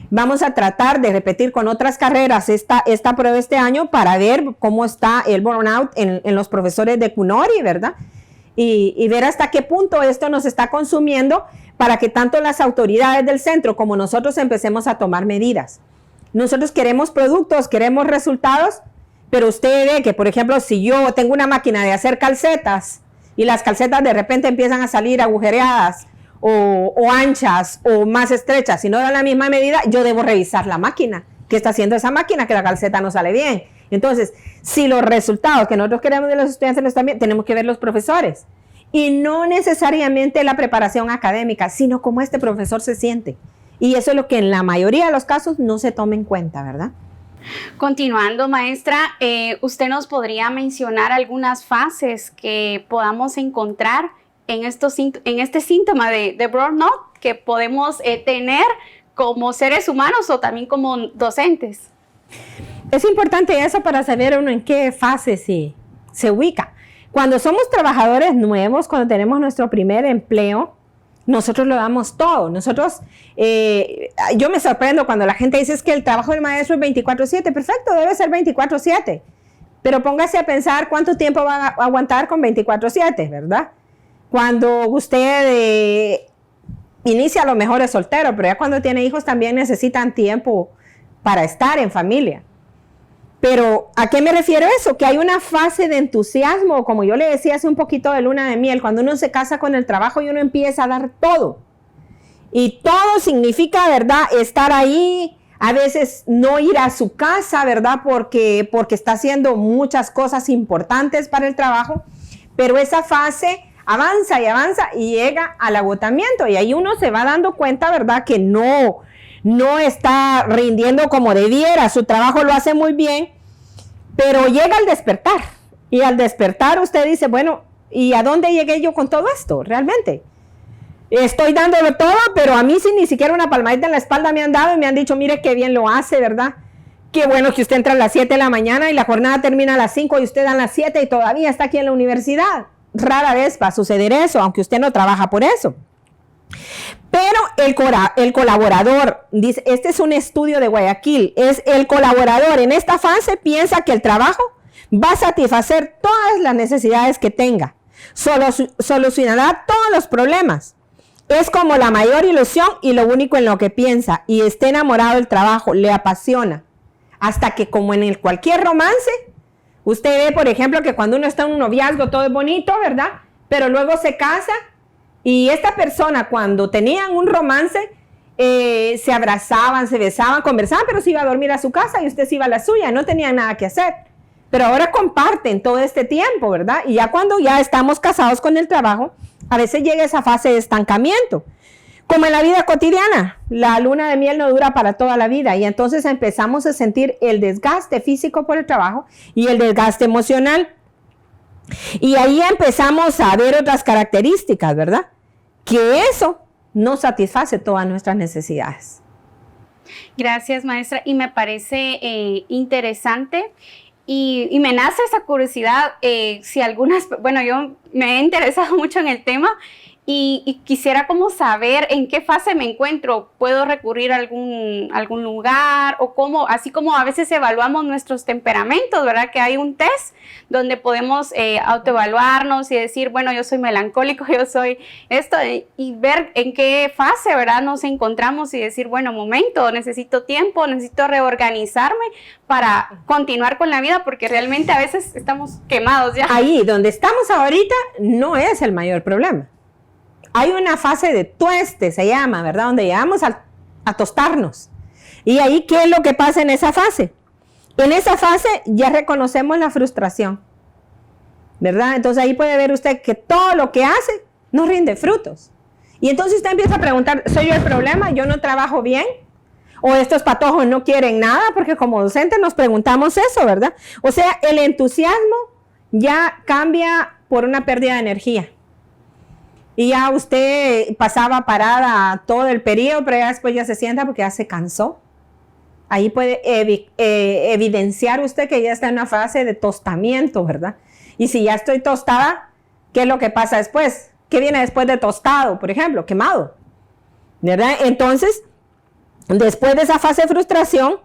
Vamos a tratar de repetir con otras carreras esta prueba este año para ver cómo está el burnout en los profesores de CUNORI, ¿verdad? Y ver hasta qué punto esto nos está consumiendo para que tanto las autoridades del centro como nosotros empecemos a tomar medidas. Nosotros queremos productos, queremos resultados, pero usted ve que, por ejemplo, si yo tengo una máquina de hacer calcetas y las calcetas de repente empiezan a salir agujereadas o anchas o más estrechas, si no dan la misma medida, yo debo revisar la máquina. ¿Qué está haciendo esa máquina? Que la calceta no sale bien. Entonces, si los resultados que nosotros queremos de los estudiantes también, tenemos que ver los profesores. Y no necesariamente la preparación académica, sino cómo este profesor se siente. Y eso es lo que en la mayoría de los casos no se toma en cuenta, ¿verdad? Continuando, maestra, ¿usted nos podría mencionar algunas fases que podamos encontrar en este síntoma de burnout que podemos tener como seres humanos o también como docentes? Es importante eso para saber uno en qué fase se ubica. Cuando somos trabajadores nuevos, cuando tenemos nuestro primer empleo, nosotros lo damos todo. Nosotros, yo me sorprendo cuando la gente dice es que el trabajo del maestro es 24/7. Perfecto, debe ser 24/7. Pero póngase a pensar cuánto tiempo va a aguantar con 24/7, ¿verdad? Cuando usted inicia, a lo mejor es soltero, pero ya cuando tiene hijos también necesitan tiempo para estar en familia. Pero, ¿a qué me refiero eso? Que hay una fase de entusiasmo, como yo le decía hace un poquito de luna de miel, cuando uno se casa con el trabajo y uno empieza a dar todo. Y todo significa, ¿verdad?, estar ahí, a veces no ir a su casa, ¿verdad?, porque está haciendo muchas cosas importantes para el trabajo, pero esa fase avanza y avanza y llega al agotamiento. Y ahí uno se va dando cuenta, ¿verdad?, que no está rindiendo como debiera, su trabajo lo hace muy bien, pero llega al despertar, y al despertar usted dice, bueno, ¿y a dónde llegué yo con todo esto realmente? Estoy dándolo todo, pero a mí sí ni siquiera una palmadita en la espalda me han dado y me han dicho, mire qué bien lo hace, ¿verdad? Qué bueno que usted entra a las 7 de la mañana y la jornada termina a las 5 y usted a las 7 y todavía está aquí en la universidad. Rara vez va a suceder eso, aunque usted no trabaja por eso. Pero el colaborador, dice, este es un estudio de Guayaquil, es el colaborador en esta fase piensa que el trabajo va a satisfacer todas las necesidades que tenga, solucionará todos los problemas. Es como la mayor ilusión y lo único en lo que piensa, y está enamorado del trabajo, le apasiona, hasta que como en cualquier romance, Usted ve, por ejemplo, que cuando uno está en un noviazgo todo es bonito, ¿verdad? Pero luego se casa y esta persona cuando tenían un romance se abrazaban, se besaban, conversaban, pero se iba a dormir a su casa y usted se iba a la suya, no tenían nada que hacer. Pero ahora comparten todo este tiempo, ¿verdad? Y ya cuando ya estamos casados con el trabajo, a veces llega esa fase de estancamiento. Como en la vida cotidiana, la luna de miel no dura para toda la vida y entonces empezamos a sentir el desgaste físico por el trabajo y el desgaste emocional. Y ahí empezamos a ver otras características, ¿verdad? Que eso no satisface todas nuestras necesidades. Gracias, maestra. Y me parece interesante y me nace esa curiosidad. Bueno, yo me he interesado mucho en el tema y quisiera como saber en qué fase me encuentro. ¿Puedo recurrir a algún lugar? O cómo, así como a veces evaluamos nuestros temperamentos, ¿verdad? Que hay un test donde podemos autoevaluarnos y decir, bueno, yo soy melancólico, yo soy esto, y ver en qué fase, ¿verdad? Nos encontramos y decir, bueno, momento, necesito tiempo, necesito reorganizarme para continuar con la vida, porque realmente a veces estamos quemados ya. Ahí, donde estamos ahorita, no es el mayor problema. Hay una fase de tueste, se llama, ¿verdad? Donde llegamos a tostarnos. Y ahí, ¿qué es lo que pasa en esa fase? En esa fase ya reconocemos la frustración, ¿verdad? Entonces ahí puede ver usted que todo lo que hace no rinde frutos. Y entonces usted empieza a preguntar, ¿soy yo el problema? ¿Yo no trabajo bien? ¿O estos patojos no quieren nada? Porque como docentes nos preguntamos eso, ¿verdad? O sea, el entusiasmo ya cambia por una pérdida de energía. Y ya usted pasaba parada todo el periodo, pero ya después ya se sienta porque ya se cansó. Ahí puede evidenciar usted que ya está en una fase de tostamiento, ¿verdad? Y si ya estoy tostada, ¿qué es lo que pasa después? ¿Qué viene después de tostado, por ejemplo? Quemado, ¿verdad? Entonces, después de esa fase de frustración,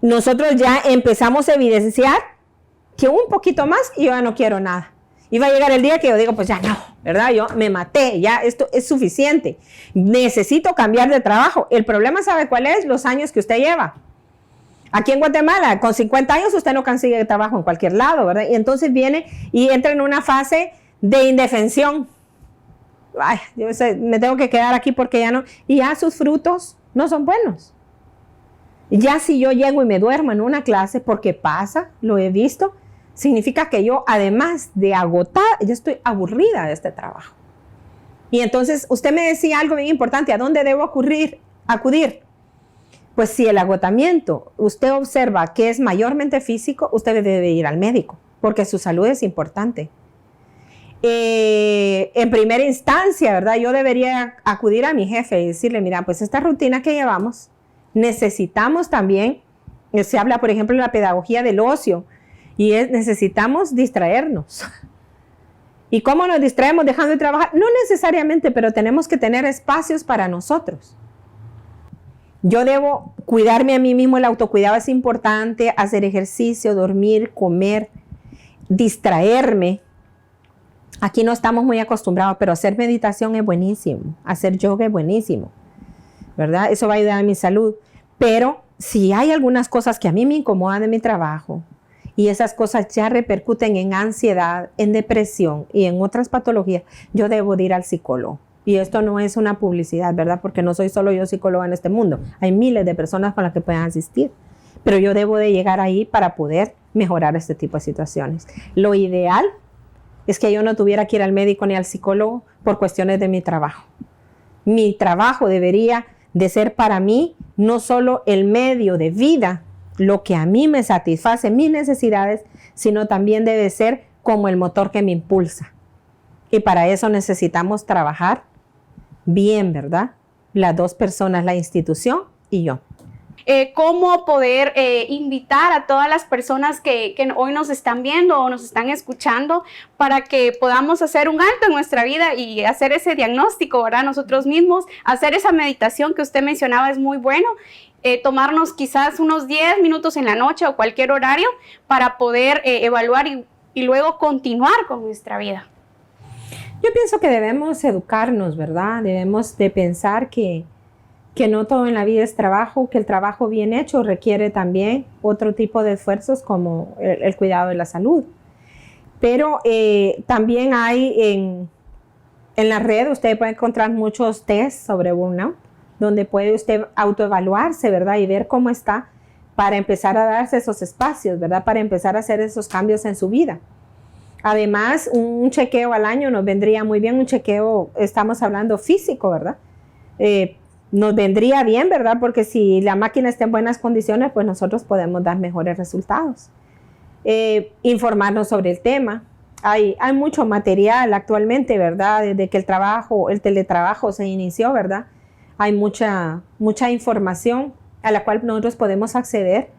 nosotros ya empezamos a evidenciar que un poquito más y yo ya no quiero nada. Y va a llegar el día que yo digo, pues ya no, ¿verdad? Yo me maté, ya esto es suficiente. Necesito cambiar de trabajo. El problema, ¿sabe cuál es? Los años que usted lleva. Aquí en Guatemala, con 50 años usted no consigue trabajo en cualquier lado, ¿verdad? Y entonces viene y entra en una fase de indefensión. Ay, yo me tengo que quedar aquí porque ya no. Y ya sus frutos no son buenos. Ya si yo llego y me duermo en una clase, porque pasa, lo he visto, significa que yo, además de agotar, ya estoy aburrida de este trabajo. Y entonces, usted me decía algo bien importante, ¿a dónde debo acudir? Pues si el agotamiento, usted observa que es mayormente físico, usted debe ir al médico, porque su salud es importante. En primera instancia, ¿verdad? Yo debería acudir a mi jefe y decirle, mira, pues esta rutina que llevamos, necesitamos también, se habla, por ejemplo, de la pedagogía del ocio, y necesitamos distraernos. ¿Y cómo nos distraemos dejando de trabajar? No necesariamente, pero tenemos que tener espacios para nosotros. Yo debo cuidarme a mí mismo, el autocuidado es importante, hacer ejercicio, dormir, comer, distraerme. Aquí no estamos muy acostumbrados, pero hacer meditación es buenísimo, hacer yoga es buenísimo, ¿verdad? Eso va a ayudar a mi salud. Pero si hay algunas cosas que a mí me incomodan de mi trabajo, y esas cosas ya repercuten en ansiedad, en depresión y en otras patologías, yo debo de ir al psicólogo. Y esto no es una publicidad, ¿verdad? Porque no soy solo yo psicóloga en este mundo. Hay miles de personas con las que pueden asistir. Pero yo debo de llegar ahí para poder mejorar este tipo de situaciones. Lo ideal es que yo no tuviera que ir al médico ni al psicólogo por cuestiones de mi trabajo. Mi trabajo debería de ser para mí no solo el medio de vida, lo que a mí me satisface mis necesidades, sino también debe ser como el motor que me impulsa. Y para eso necesitamos trabajar bien, ¿verdad? Las dos personas, la institución y yo. ¿Cómo poder invitar a todas las personas que hoy nos están viendo o nos están escuchando para que podamos hacer un alto en nuestra vida y hacer ese diagnóstico, ¿verdad? Nosotros mismos, hacer esa meditación que usted mencionaba es muy bueno. Tomarnos quizás unos 10 minutos en la noche o cualquier horario para poder evaluar y luego continuar con nuestra vida. Yo pienso que debemos educarnos, ¿verdad? Debemos de pensar que que no todo en la vida es trabajo, que el trabajo bien hecho requiere también otro tipo de esfuerzos como el cuidado de la salud. Pero también hay en la red, usted puede encontrar muchos tests sobre burnout, donde puede usted autoevaluarse, ¿verdad? Y ver cómo está para empezar a darse esos espacios, ¿verdad? Para empezar a hacer esos cambios en su vida. Además, un chequeo al año nos vendría muy bien, un chequeo, estamos hablando físico, ¿verdad? Nos vendría bien, ¿verdad? Porque si la máquina está en buenas condiciones, pues nosotros podemos dar mejores resultados. Informarnos sobre el tema. Hay mucho material actualmente, ¿verdad? Desde que el teletrabajo se inició, ¿verdad? Hay mucha información a la cual nosotros podemos acceder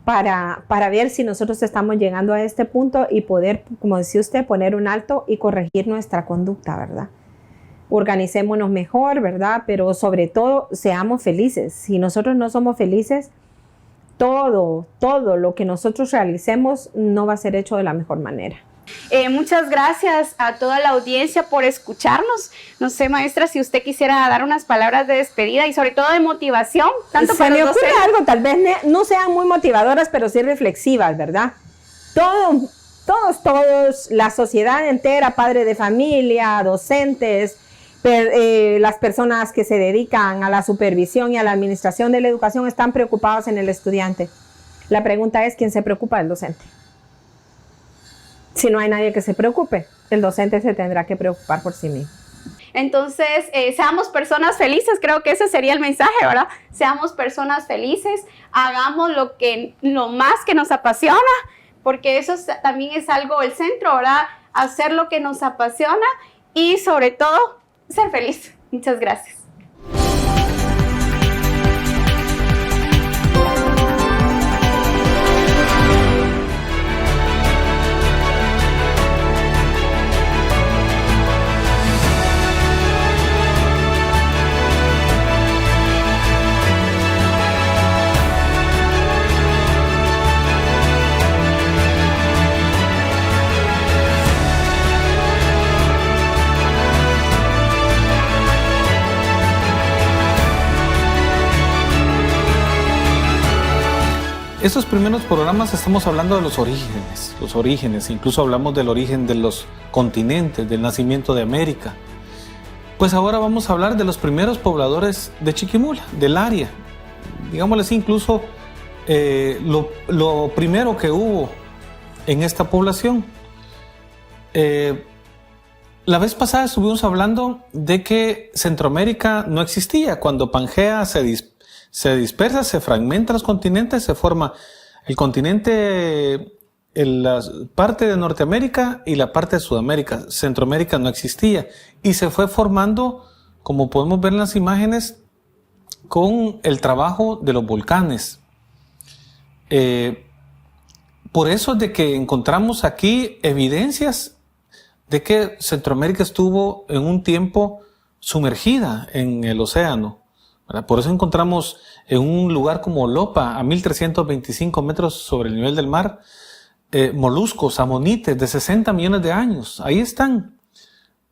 para ver si nosotros estamos llegando a este punto y poder, como decía usted, poner un alto y corregir nuestra conducta, ¿verdad? Organicémonos mejor, ¿verdad? Pero sobre todo, seamos felices. Si nosotros no somos felices, todo lo que nosotros realicemos no va a ser hecho de la mejor manera. Muchas gracias a toda la audiencia por escucharnos. No sé, maestra, si usted quisiera dar unas palabras de despedida y sobre todo de motivación. Tanto Se me ocurre algo, tal vez no sean muy motivadoras, pero sí reflexivas, ¿verdad? Todos, la sociedad entera, padres de familia, docentes, las personas que se dedican a la supervisión y a la administración de la educación están preocupados en el estudiante. La pregunta es, ¿quién se preocupa del docente? Si no hay nadie que se preocupe, el docente se tendrá que preocupar por sí mismo. Entonces, seamos personas felices, creo que ese sería el mensaje, ¿verdad? Seamos personas felices, hagamos lo más que nos apasiona, porque eso también es algo, el centro, ¿verdad? Hacer lo que nos apasiona y sobre todo, ser feliz. Muchas gracias. Estos primeros programas estamos hablando de los orígenes, incluso hablamos del origen de los continentes, del nacimiento de América. Pues ahora vamos a hablar de los primeros pobladores de Chiquimula, del área. Digámosle así, incluso lo primero que hubo en esta población. La vez pasada estuvimos hablando de que Centroamérica no existía. Cuando Pangea se dispersa, se fragmenta los continentes, se forma el continente, la parte de Norteamérica y la parte de Sudamérica. Centroamérica no existía y se fue formando, como podemos ver en las imágenes, con el trabajo de los volcanes. Por eso es de que encontramos aquí evidencias de que Centroamérica estuvo en un tiempo sumergida en el océano. Por eso encontramos en un lugar como Olopa, a 1325 metros sobre el nivel del mar, moluscos, amonites de 60 millones de años. Ahí están.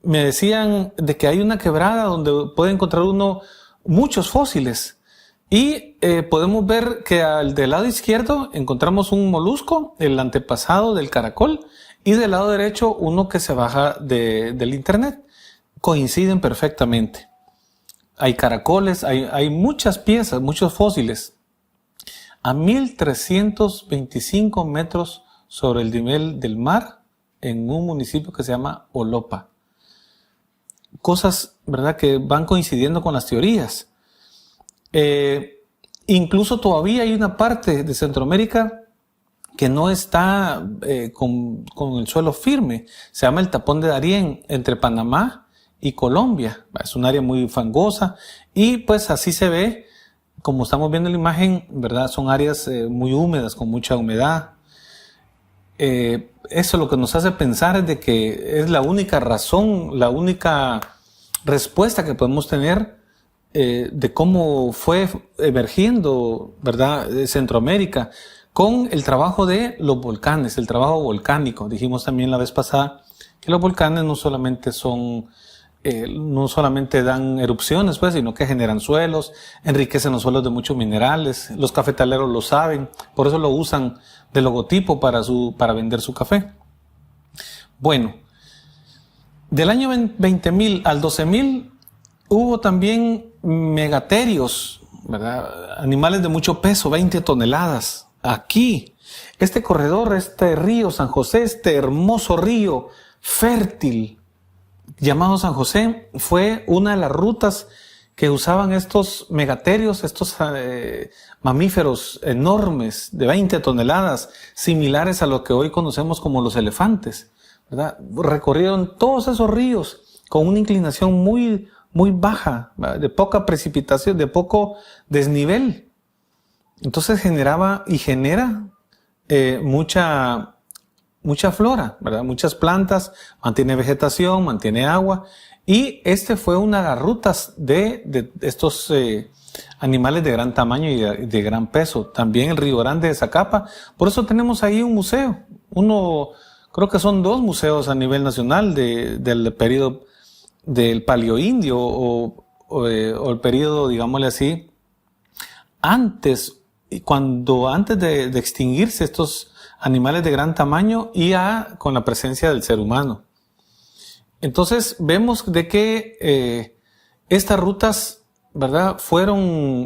Me decían de que hay una quebrada donde puede encontrar uno muchos fósiles. Y podemos ver que del lado izquierdo encontramos un molusco, el antepasado del caracol, y del lado derecho uno que se baja del internet. Coinciden perfectamente. Hay caracoles, hay muchas piezas, muchos fósiles. A 1325 metros sobre el nivel del mar, en un municipio que se llama Olopa. Cosas, ¿verdad?, que van coincidiendo con las teorías. Incluso todavía hay una parte de Centroamérica que no está con el suelo firme. Se llama el Tapón de Darién, entre Panamá y Colombia. Es un área muy fangosa y pues así se ve, como estamos viendo en la imagen, ¿verdad? Son áreas muy húmedas, con mucha humedad. Eso es lo que nos hace pensar es de que es la única razón, la única respuesta que podemos tener de cómo fue emergiendo, ¿verdad?, Centroamérica con el trabajo de los volcanes, el trabajo volcánico. Dijimos también la vez pasada que los volcanes no solamente son no solamente dan erupciones, pues, sino que generan suelos, enriquecen los suelos de muchos minerales. Los cafetaleros lo saben, por eso lo usan de logotipo para vender su café. Bueno, del año 20.000 al 12.000 hubo también megaterios, ¿verdad? Animales de mucho peso, 20 toneladas. Aquí, este corredor, este río San José, este hermoso río fértil llamado San José, fue una de las rutas que usaban estos megaterios, estos mamíferos enormes de 20 toneladas, similares a lo que hoy conocemos como los elefantes, ¿verdad? Recorrieron todos esos ríos con una inclinación muy, muy baja, ¿verdad? De poca precipitación, de poco desnivel. Entonces generaba y genera mucha flora, ¿verdad? Muchas plantas, mantiene vegetación, mantiene agua. Y este fue una de las rutas de estos animales de gran tamaño y de gran peso. También el Río Grande de Zacapa. Por eso tenemos ahí un museo. Creo que son 2 museos a nivel nacional del periodo del Paleoindio o el periodo, digámosle así, antes de extinguirse estos animales de gran tamaño y con la presencia del ser humano. Entonces vemos de que estas rutas, ¿verdad?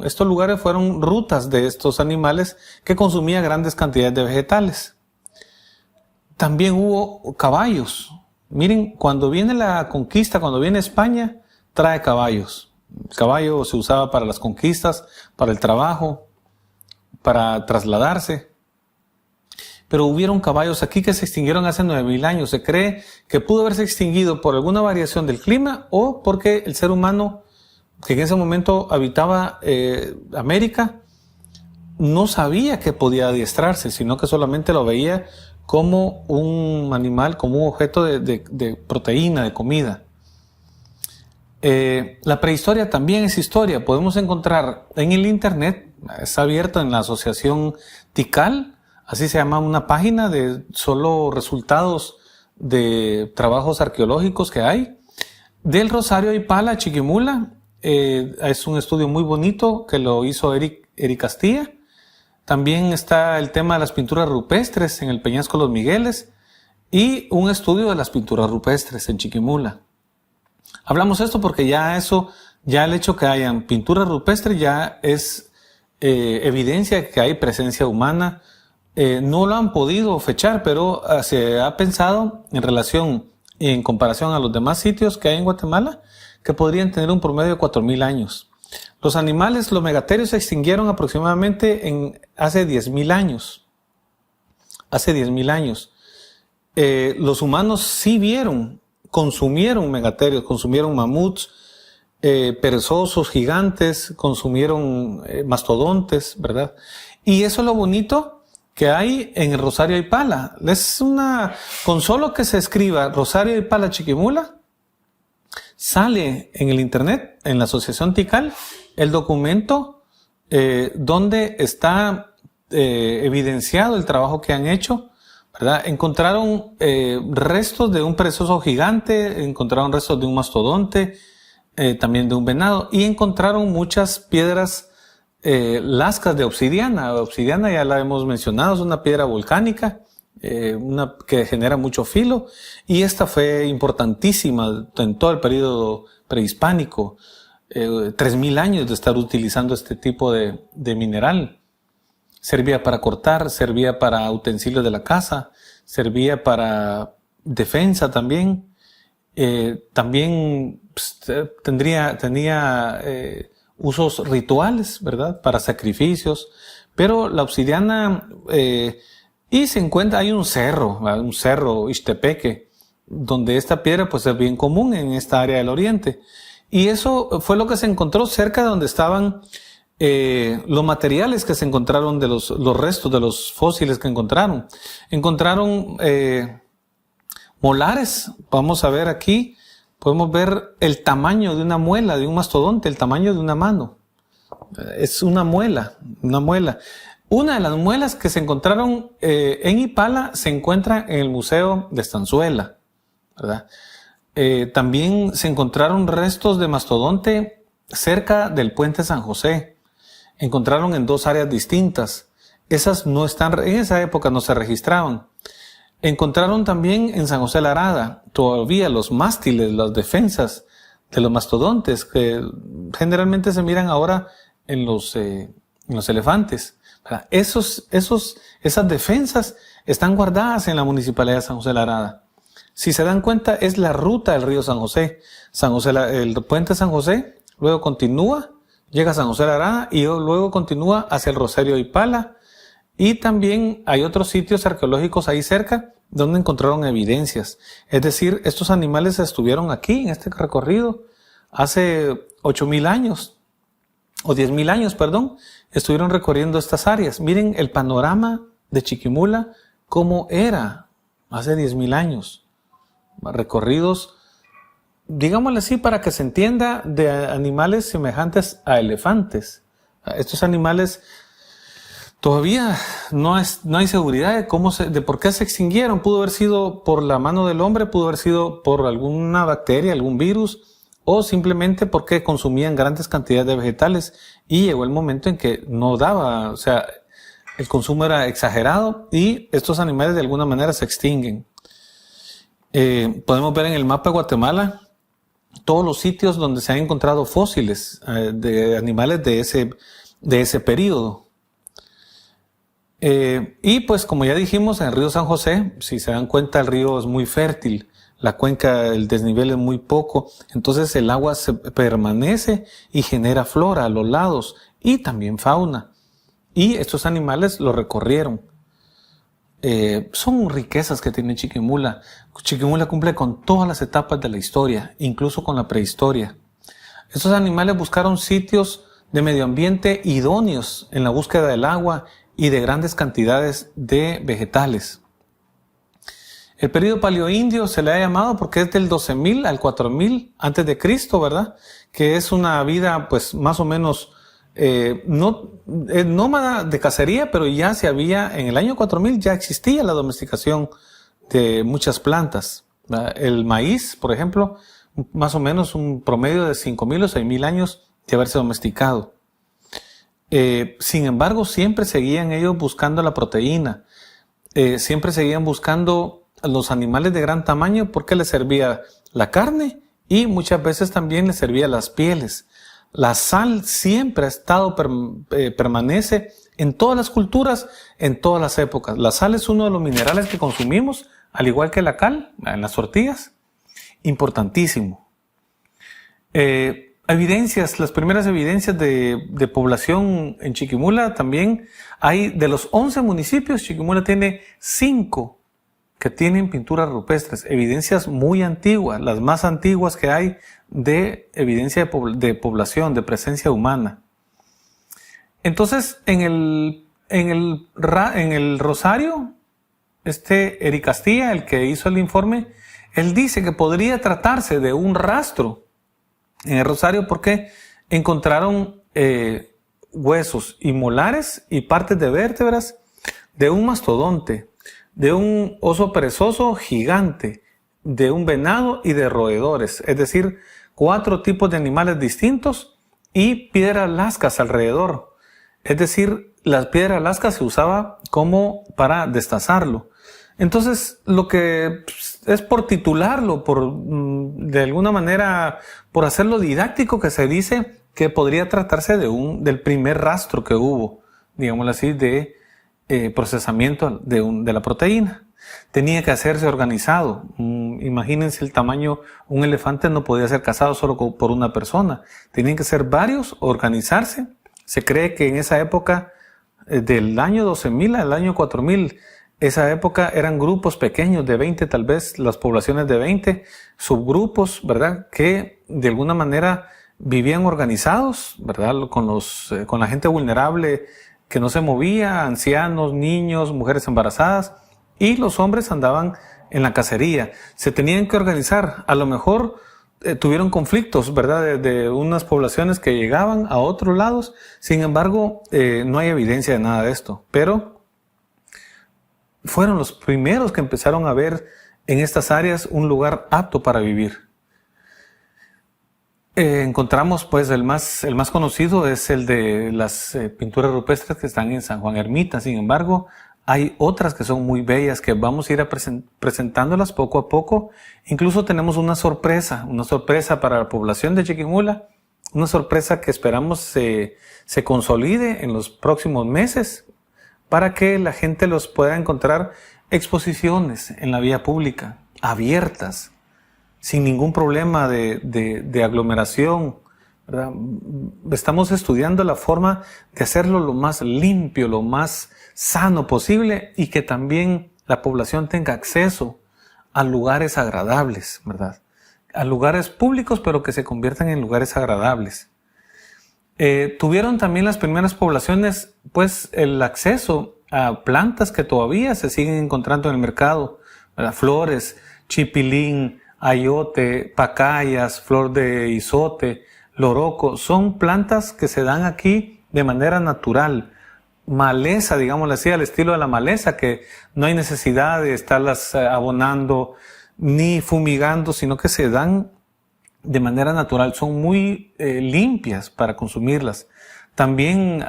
Estos lugares fueron rutas de estos animales que consumían grandes cantidades de vegetales. También hubo caballos. Miren, cuando viene la conquista, cuando viene España, trae caballos. El caballo se usaba para las conquistas, para el trabajo, para trasladarse. Pero hubieron caballos aquí que se extinguieron hace 9.000 años. Se cree que pudo haberse extinguido por alguna variación del clima o porque el ser humano, que en ese momento habitaba América, no sabía que podía adiestrarse, sino que solamente lo veía como un animal, como un objeto de proteína, de comida. La prehistoria también es historia. Podemos encontrar en el internet, está abierto en la asociación Tikal, así se llama una página de solo resultados de trabajos arqueológicos que hay, del Rosario Aipala, Chiquimula. Es un estudio muy bonito que lo hizo Eric Castilla. También está el tema de las pinturas rupestres en el Peñasco Los Migueles y un estudio de las pinturas rupestres en Chiquimula. Hablamos esto porque ya el hecho que hayan pinturas rupestres ya es evidencia de que hay presencia humana. No lo han podido fechar, pero se ha pensado en comparación a los demás sitios que hay en Guatemala, que podrían tener un promedio de 4.000 años. Los megaterios se extinguieron aproximadamente hace 10.000 años. Hace 10.000 años. Los humanos sí consumieron megaterios, consumieron mamuts, perezosos, gigantes, consumieron mastodontes, ¿verdad? Y eso es lo bonito que hay en el Rosario Aipala. Con solo que se escriba Rosario Aipala Chiquimula, sale en el internet, en la asociación Tikal, el documento donde está evidenciado el trabajo que han hecho, ¿verdad? Encontraron restos de un perezoso gigante, encontraron restos de un mastodonte, también de un venado, y encontraron muchas piedras lascas de obsidiana. La obsidiana ya la hemos mencionado, es una piedra volcánica, que genera mucho filo, y esta fue importantísima en todo el periodo prehispánico. 3.000 años de estar utilizando este tipo de mineral. Servía para cortar, servía para utensilios de la casa, servía para defensa también. También tenía usos rituales, ¿verdad? Para sacrificios. Pero la obsidiana, y se encuentra, hay un cerro Ixtepeque, donde esta piedra pues es bien común en esta área del oriente. Y eso fue lo que se encontró cerca de donde estaban los materiales que se encontraron de los restos de los fósiles que encontraron. Encontraron molares. Vamos a ver aquí, podemos ver el tamaño de una muela, de un mastodonte, el tamaño de una mano. Es una muela. Una de las muelas que se encontraron en Ipala se encuentra en el Museo de Estanzuela, ¿verdad? También se encontraron restos de mastodonte cerca del puente San José. Encontraron en 2 áreas distintas. Esas no están, en esa época no se registraban. Encontraron también en San José la Arada todavía los mástiles, las defensas de los mastodontes que generalmente se miran ahora en los elefantes. Esas defensas están guardadas en la Municipalidad de San José la Arada. Si se dan cuenta, es la ruta del río San José. El puente San José, luego continúa, llega a San José la Arada y luego continúa hacia el Rosario Ipala. Y también hay otros sitios arqueológicos ahí cerca donde encontraron evidencias. Es decir, estos animales estuvieron aquí en este recorrido hace 8,000 años, o 10,000 años, perdón, estuvieron recorriendo estas áreas. Miren el panorama de Chiquimula como era hace 10,000 años. Recorridos, digámosle así para que se entienda, de animales semejantes a elefantes. Estos animales todavía no hay seguridad de por qué se extinguieron. Pudo haber sido por la mano del hombre, pudo haber sido por alguna bacteria, algún virus, o simplemente porque consumían grandes cantidades de vegetales y llegó el momento en que no daba, o sea, el consumo era exagerado y estos animales de alguna manera se extinguen. Podemos ver en el mapa de Guatemala todos los sitios donde se han encontrado fósiles de animales de ese periodo. Y pues como ya dijimos, en el río San José, si se dan cuenta, el río es muy fértil, la cuenca, el desnivel es muy poco, entonces el agua se permanece y genera flora a los lados y también fauna. Y estos animales lo recorrieron. Son riquezas que tiene Chiquimula. Chiquimula cumple con todas las etapas de la historia, incluso con la prehistoria. Estos animales buscaron sitios de medio ambiente idóneos en la búsqueda del agua y de grandes cantidades de vegetales. El periodo paleoindio se le ha llamado porque es del 12,000 al 4,000 antes de Cristo, ¿verdad? Que es una vida, pues, más o menos nómada de cacería, pero ya en el año 4000 ya existía la domesticación de muchas plantas. ¿Verdad? El maíz, por ejemplo, más o menos un promedio de 5,000 o 6,000 años de haberse domesticado. Sin embargo, siempre seguían ellos buscando la proteína, siempre seguían buscando los animales de gran tamaño porque les servía la carne y muchas veces también les servía las pieles. La sal siempre ha estado, permanece en todas las culturas, en todas las épocas. La sal es uno de los minerales que consumimos, al igual que la cal, en las tortillas. Importantísimo. Las primeras evidencias de población en Chiquimula también hay. De los 11 municipios, Chiquimula tiene 5 que tienen pinturas rupestres, evidencias muy antiguas, las más antiguas que hay de evidencia de población, de presencia humana. Entonces, en el Rosario, Eric Castilla, el que hizo el informe, él dice que podría tratarse de un rastro en el Rosario porque encontraron huesos y molares y partes de vértebras de un mastodonte, de un oso perezoso gigante, de un venado y de roedores, es decir, 4 tipos de animales distintos y piedras lascas alrededor. Es decir, las piedras lascas se usaba como para destazarlo. Entonces, lo que es por titularlo, de alguna manera, por hacerlo didáctico, que se dice que podría tratarse del primer rastro que hubo, digámoslo así, de procesamiento de la proteína. Tenía que hacerse organizado. Imagínense el tamaño, un elefante no podía ser cazado solo por una persona. Tenían que ser varios, organizarse. Se cree que en esa época, del año 12,000 al año 4000, esa época eran grupos pequeños de 20, tal vez las poblaciones de 20, subgrupos, ¿verdad? Que de alguna manera vivían organizados, ¿verdad? Con la gente vulnerable que no se movía, ancianos, niños, mujeres embarazadas, y los hombres andaban en la cacería. Se tenían que organizar. A lo mejor tuvieron conflictos, ¿verdad? De unas poblaciones que llegaban a otros lados. Sin embargo, no hay evidencia de nada de esto. Pero fueron los primeros que empezaron a ver en estas áreas un lugar apto para vivir. Encontramos, pues, el más conocido es el de las pinturas rupestres que están en San Juan Ermita. Sin embargo, hay otras que son muy bellas que vamos a ir presentándolas poco a poco. Incluso tenemos una sorpresa para la población de Chiquimula, una sorpresa que esperamos se consolide en los próximos meses para que la gente los pueda encontrar exposiciones en la vía pública, abiertas, sin ningún problema de aglomeración, ¿verdad? Estamos estudiando la forma de hacerlo lo más limpio, lo más sano posible y que también la población tenga acceso a lugares agradables, ¿verdad? A lugares públicos, pero que se conviertan en lugares agradables. Tuvieron también las primeras poblaciones, pues, el acceso a plantas que todavía se siguen encontrando en el mercado, ¿verdad? Flores, chipilín, ayote, pacayas, flor de izote, loroco, son plantas que se dan aquí de manera natural. Maleza, digámoslo así, al estilo de la maleza, que no hay necesidad de estarlas abonando ni fumigando, sino que se dan de manera natural, son muy limpias para consumirlas. También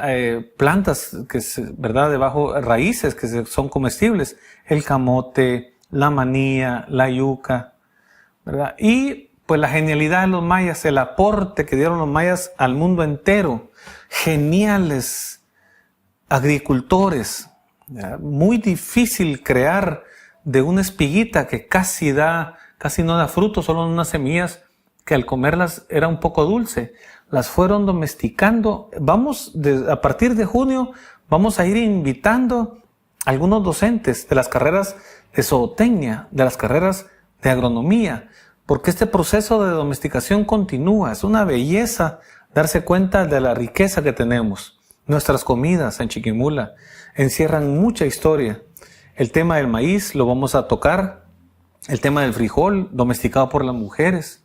plantas que ¿verdad? Debajo, raíces que son comestibles, el camote, la manía, la yuca, ¿verdad? Y pues la genialidad de los mayas, el aporte que dieron los mayas al mundo entero, geniales agricultores, ¿verdad? Muy difícil crear de una espiguita que casi no da fruto, solo unas semillas que al comerlas era un poco dulce. Las fueron domesticando. A partir de junio vamos a ir invitando a algunos docentes de las carreras de zootecnia, de las carreras de agronomía, porque este proceso de domesticación continúa. Es una belleza darse cuenta de la riqueza que tenemos. Nuestras comidas en Chiquimula encierran mucha historia. El tema del maíz lo vamos a tocar, el tema del frijol domesticado por las mujeres.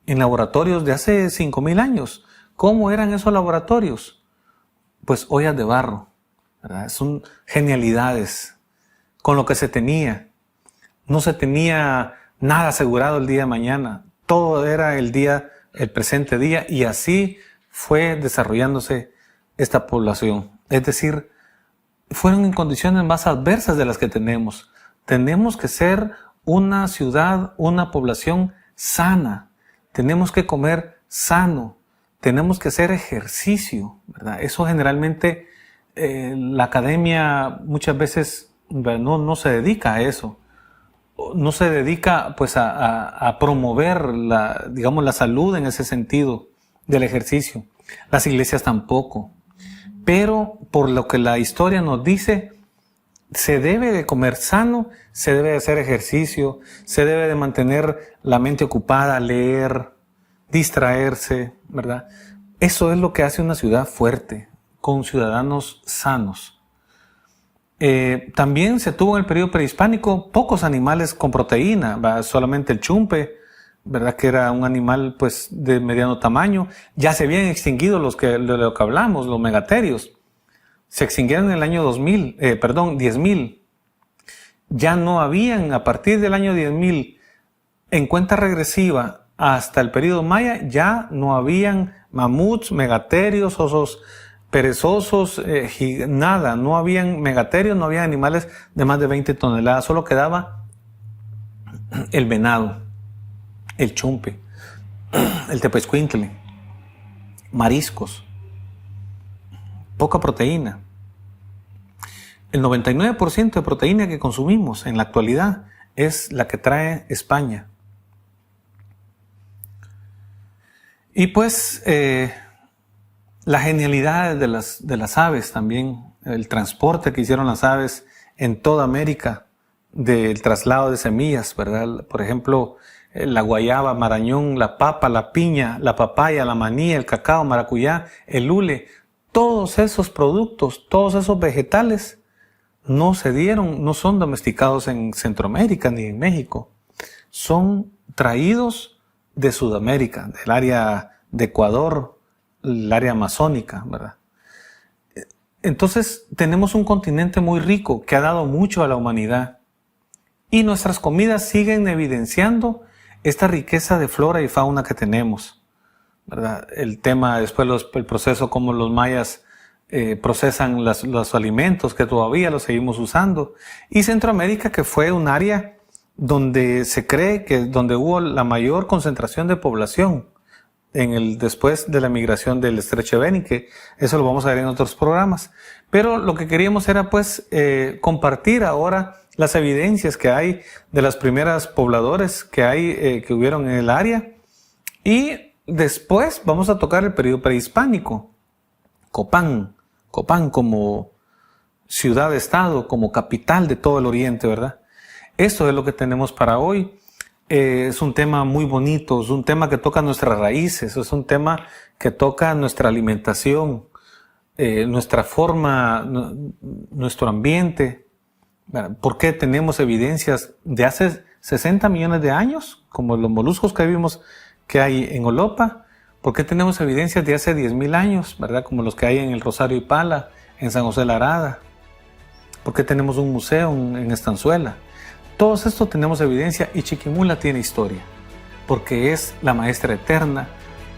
En laboratorios de hace 5,000 años. ¿Cómo eran esos laboratorios? Pues ollas de barro, ¿verdad? Son genialidades con lo que se tenía. No se tenía nada asegurado el día de mañana. Todo era el presente día, y así fue desarrollándose esta población. Es decir, fueron en condiciones más adversas de las que tenemos. Tenemos que ser una ciudad, una población sana. Tenemos que comer sano, tenemos que hacer ejercicio, ¿verdad? Eso generalmente la academia muchas veces no se dedica a eso. No se dedica pues a promover la salud en ese sentido del ejercicio. Las iglesias tampoco. Pero por lo que la historia nos dice, se debe de comer sano, se debe de hacer ejercicio, se debe de mantener la mente ocupada, leer, distraerse, ¿verdad? Eso es lo que hace una ciudad fuerte, con ciudadanos sanos. También se tuvo en el periodo prehispánico pocos animales con proteína, ¿verdad? Solamente el chumpe, ¿verdad? Que era un animal pues de mediano tamaño. Ya se habían extinguido de lo que hablamos, los megaterios. Se extinguieron en el año 10.000. Ya no habían, a partir del año 10.000, en cuenta regresiva hasta el periodo maya, ya no habían mamuts, megaterios, osos perezosos, nada. No habían megaterios, no había animales de más de 20 toneladas. Solo quedaba el venado, el chumpe, el tepezcuintle, mariscos. Poca proteína. El 99% de proteína que consumimos en la actualidad es la que trae España. Y pues la genialidad de las aves también, el transporte que hicieron las aves en toda América, del traslado de semillas, ¿verdad? Por ejemplo, la guayaba, marañón, la papa, la piña, la papaya, la maní, el cacao, maracuyá, el hule. Todos esos productos, todos esos vegetales no son domesticados en Centroamérica ni en México. Son traídos de Sudamérica, del área de Ecuador, el área amazónica, ¿verdad? Entonces tenemos un continente muy rico que ha dado mucho a la humanidad, y nuestras comidas siguen evidenciando esta riqueza de flora y fauna que tenemos, ¿verdad? El tema, después el proceso como los mayas procesan los alimentos, que todavía los seguimos usando. Y Centroamérica, que fue un área donde se cree que donde hubo la mayor concentración de población después de la migración del Estrecho de Bering, que eso lo vamos a ver en otros programas. Pero lo que queríamos era pues compartir ahora las evidencias que hay de las primeras pobladores que hubieron en el área. Y después vamos a tocar el periodo prehispánico. Copán como ciudad-estado, como capital de todo el oriente, ¿verdad? Esto es lo que tenemos para hoy. Es un tema muy bonito, es un tema que toca nuestras raíces, es un tema que toca nuestra alimentación, nuestra forma, nuestro ambiente. ¿Por qué tenemos evidencias de hace 60 millones de años, como los moluscos que vimos que hay en Olopa? ¿Por qué tenemos evidencias de hace 10.000 años, ¿verdad? Como los que hay en el Rosario y Pala, en San José de la Arada? ¿Por qué tenemos un museo en Estanzuela? Todos estos tenemos evidencia y Chiquimula tiene historia, porque es la maestra eterna,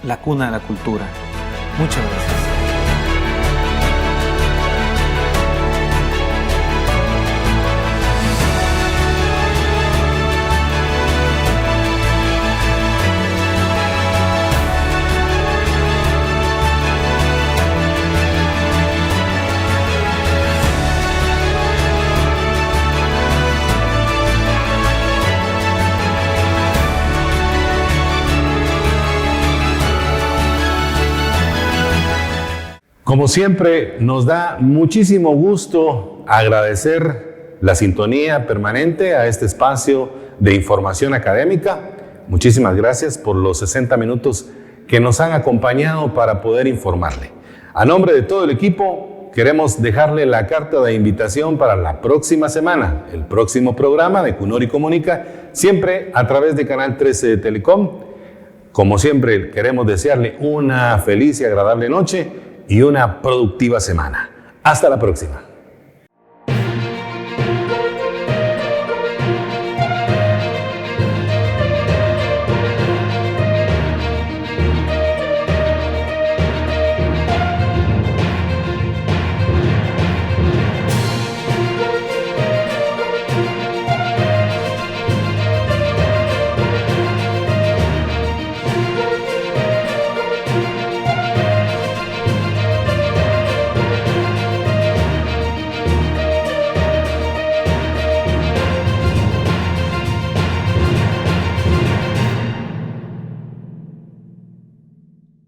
la cuna de la cultura. Muchas gracias. Como siempre, nos da muchísimo gusto agradecer la sintonía permanente a este espacio de información académica. Muchísimas gracias por los 60 minutos que nos han acompañado para poder informarle. A nombre de todo el equipo, queremos dejarle la carta de invitación para la próxima semana, el próximo programa de Cunori Comunica, siempre a través de Canal 13 de Telecom. Como siempre, queremos desearle una feliz y agradable noche y una productiva semana. Hasta la próxima.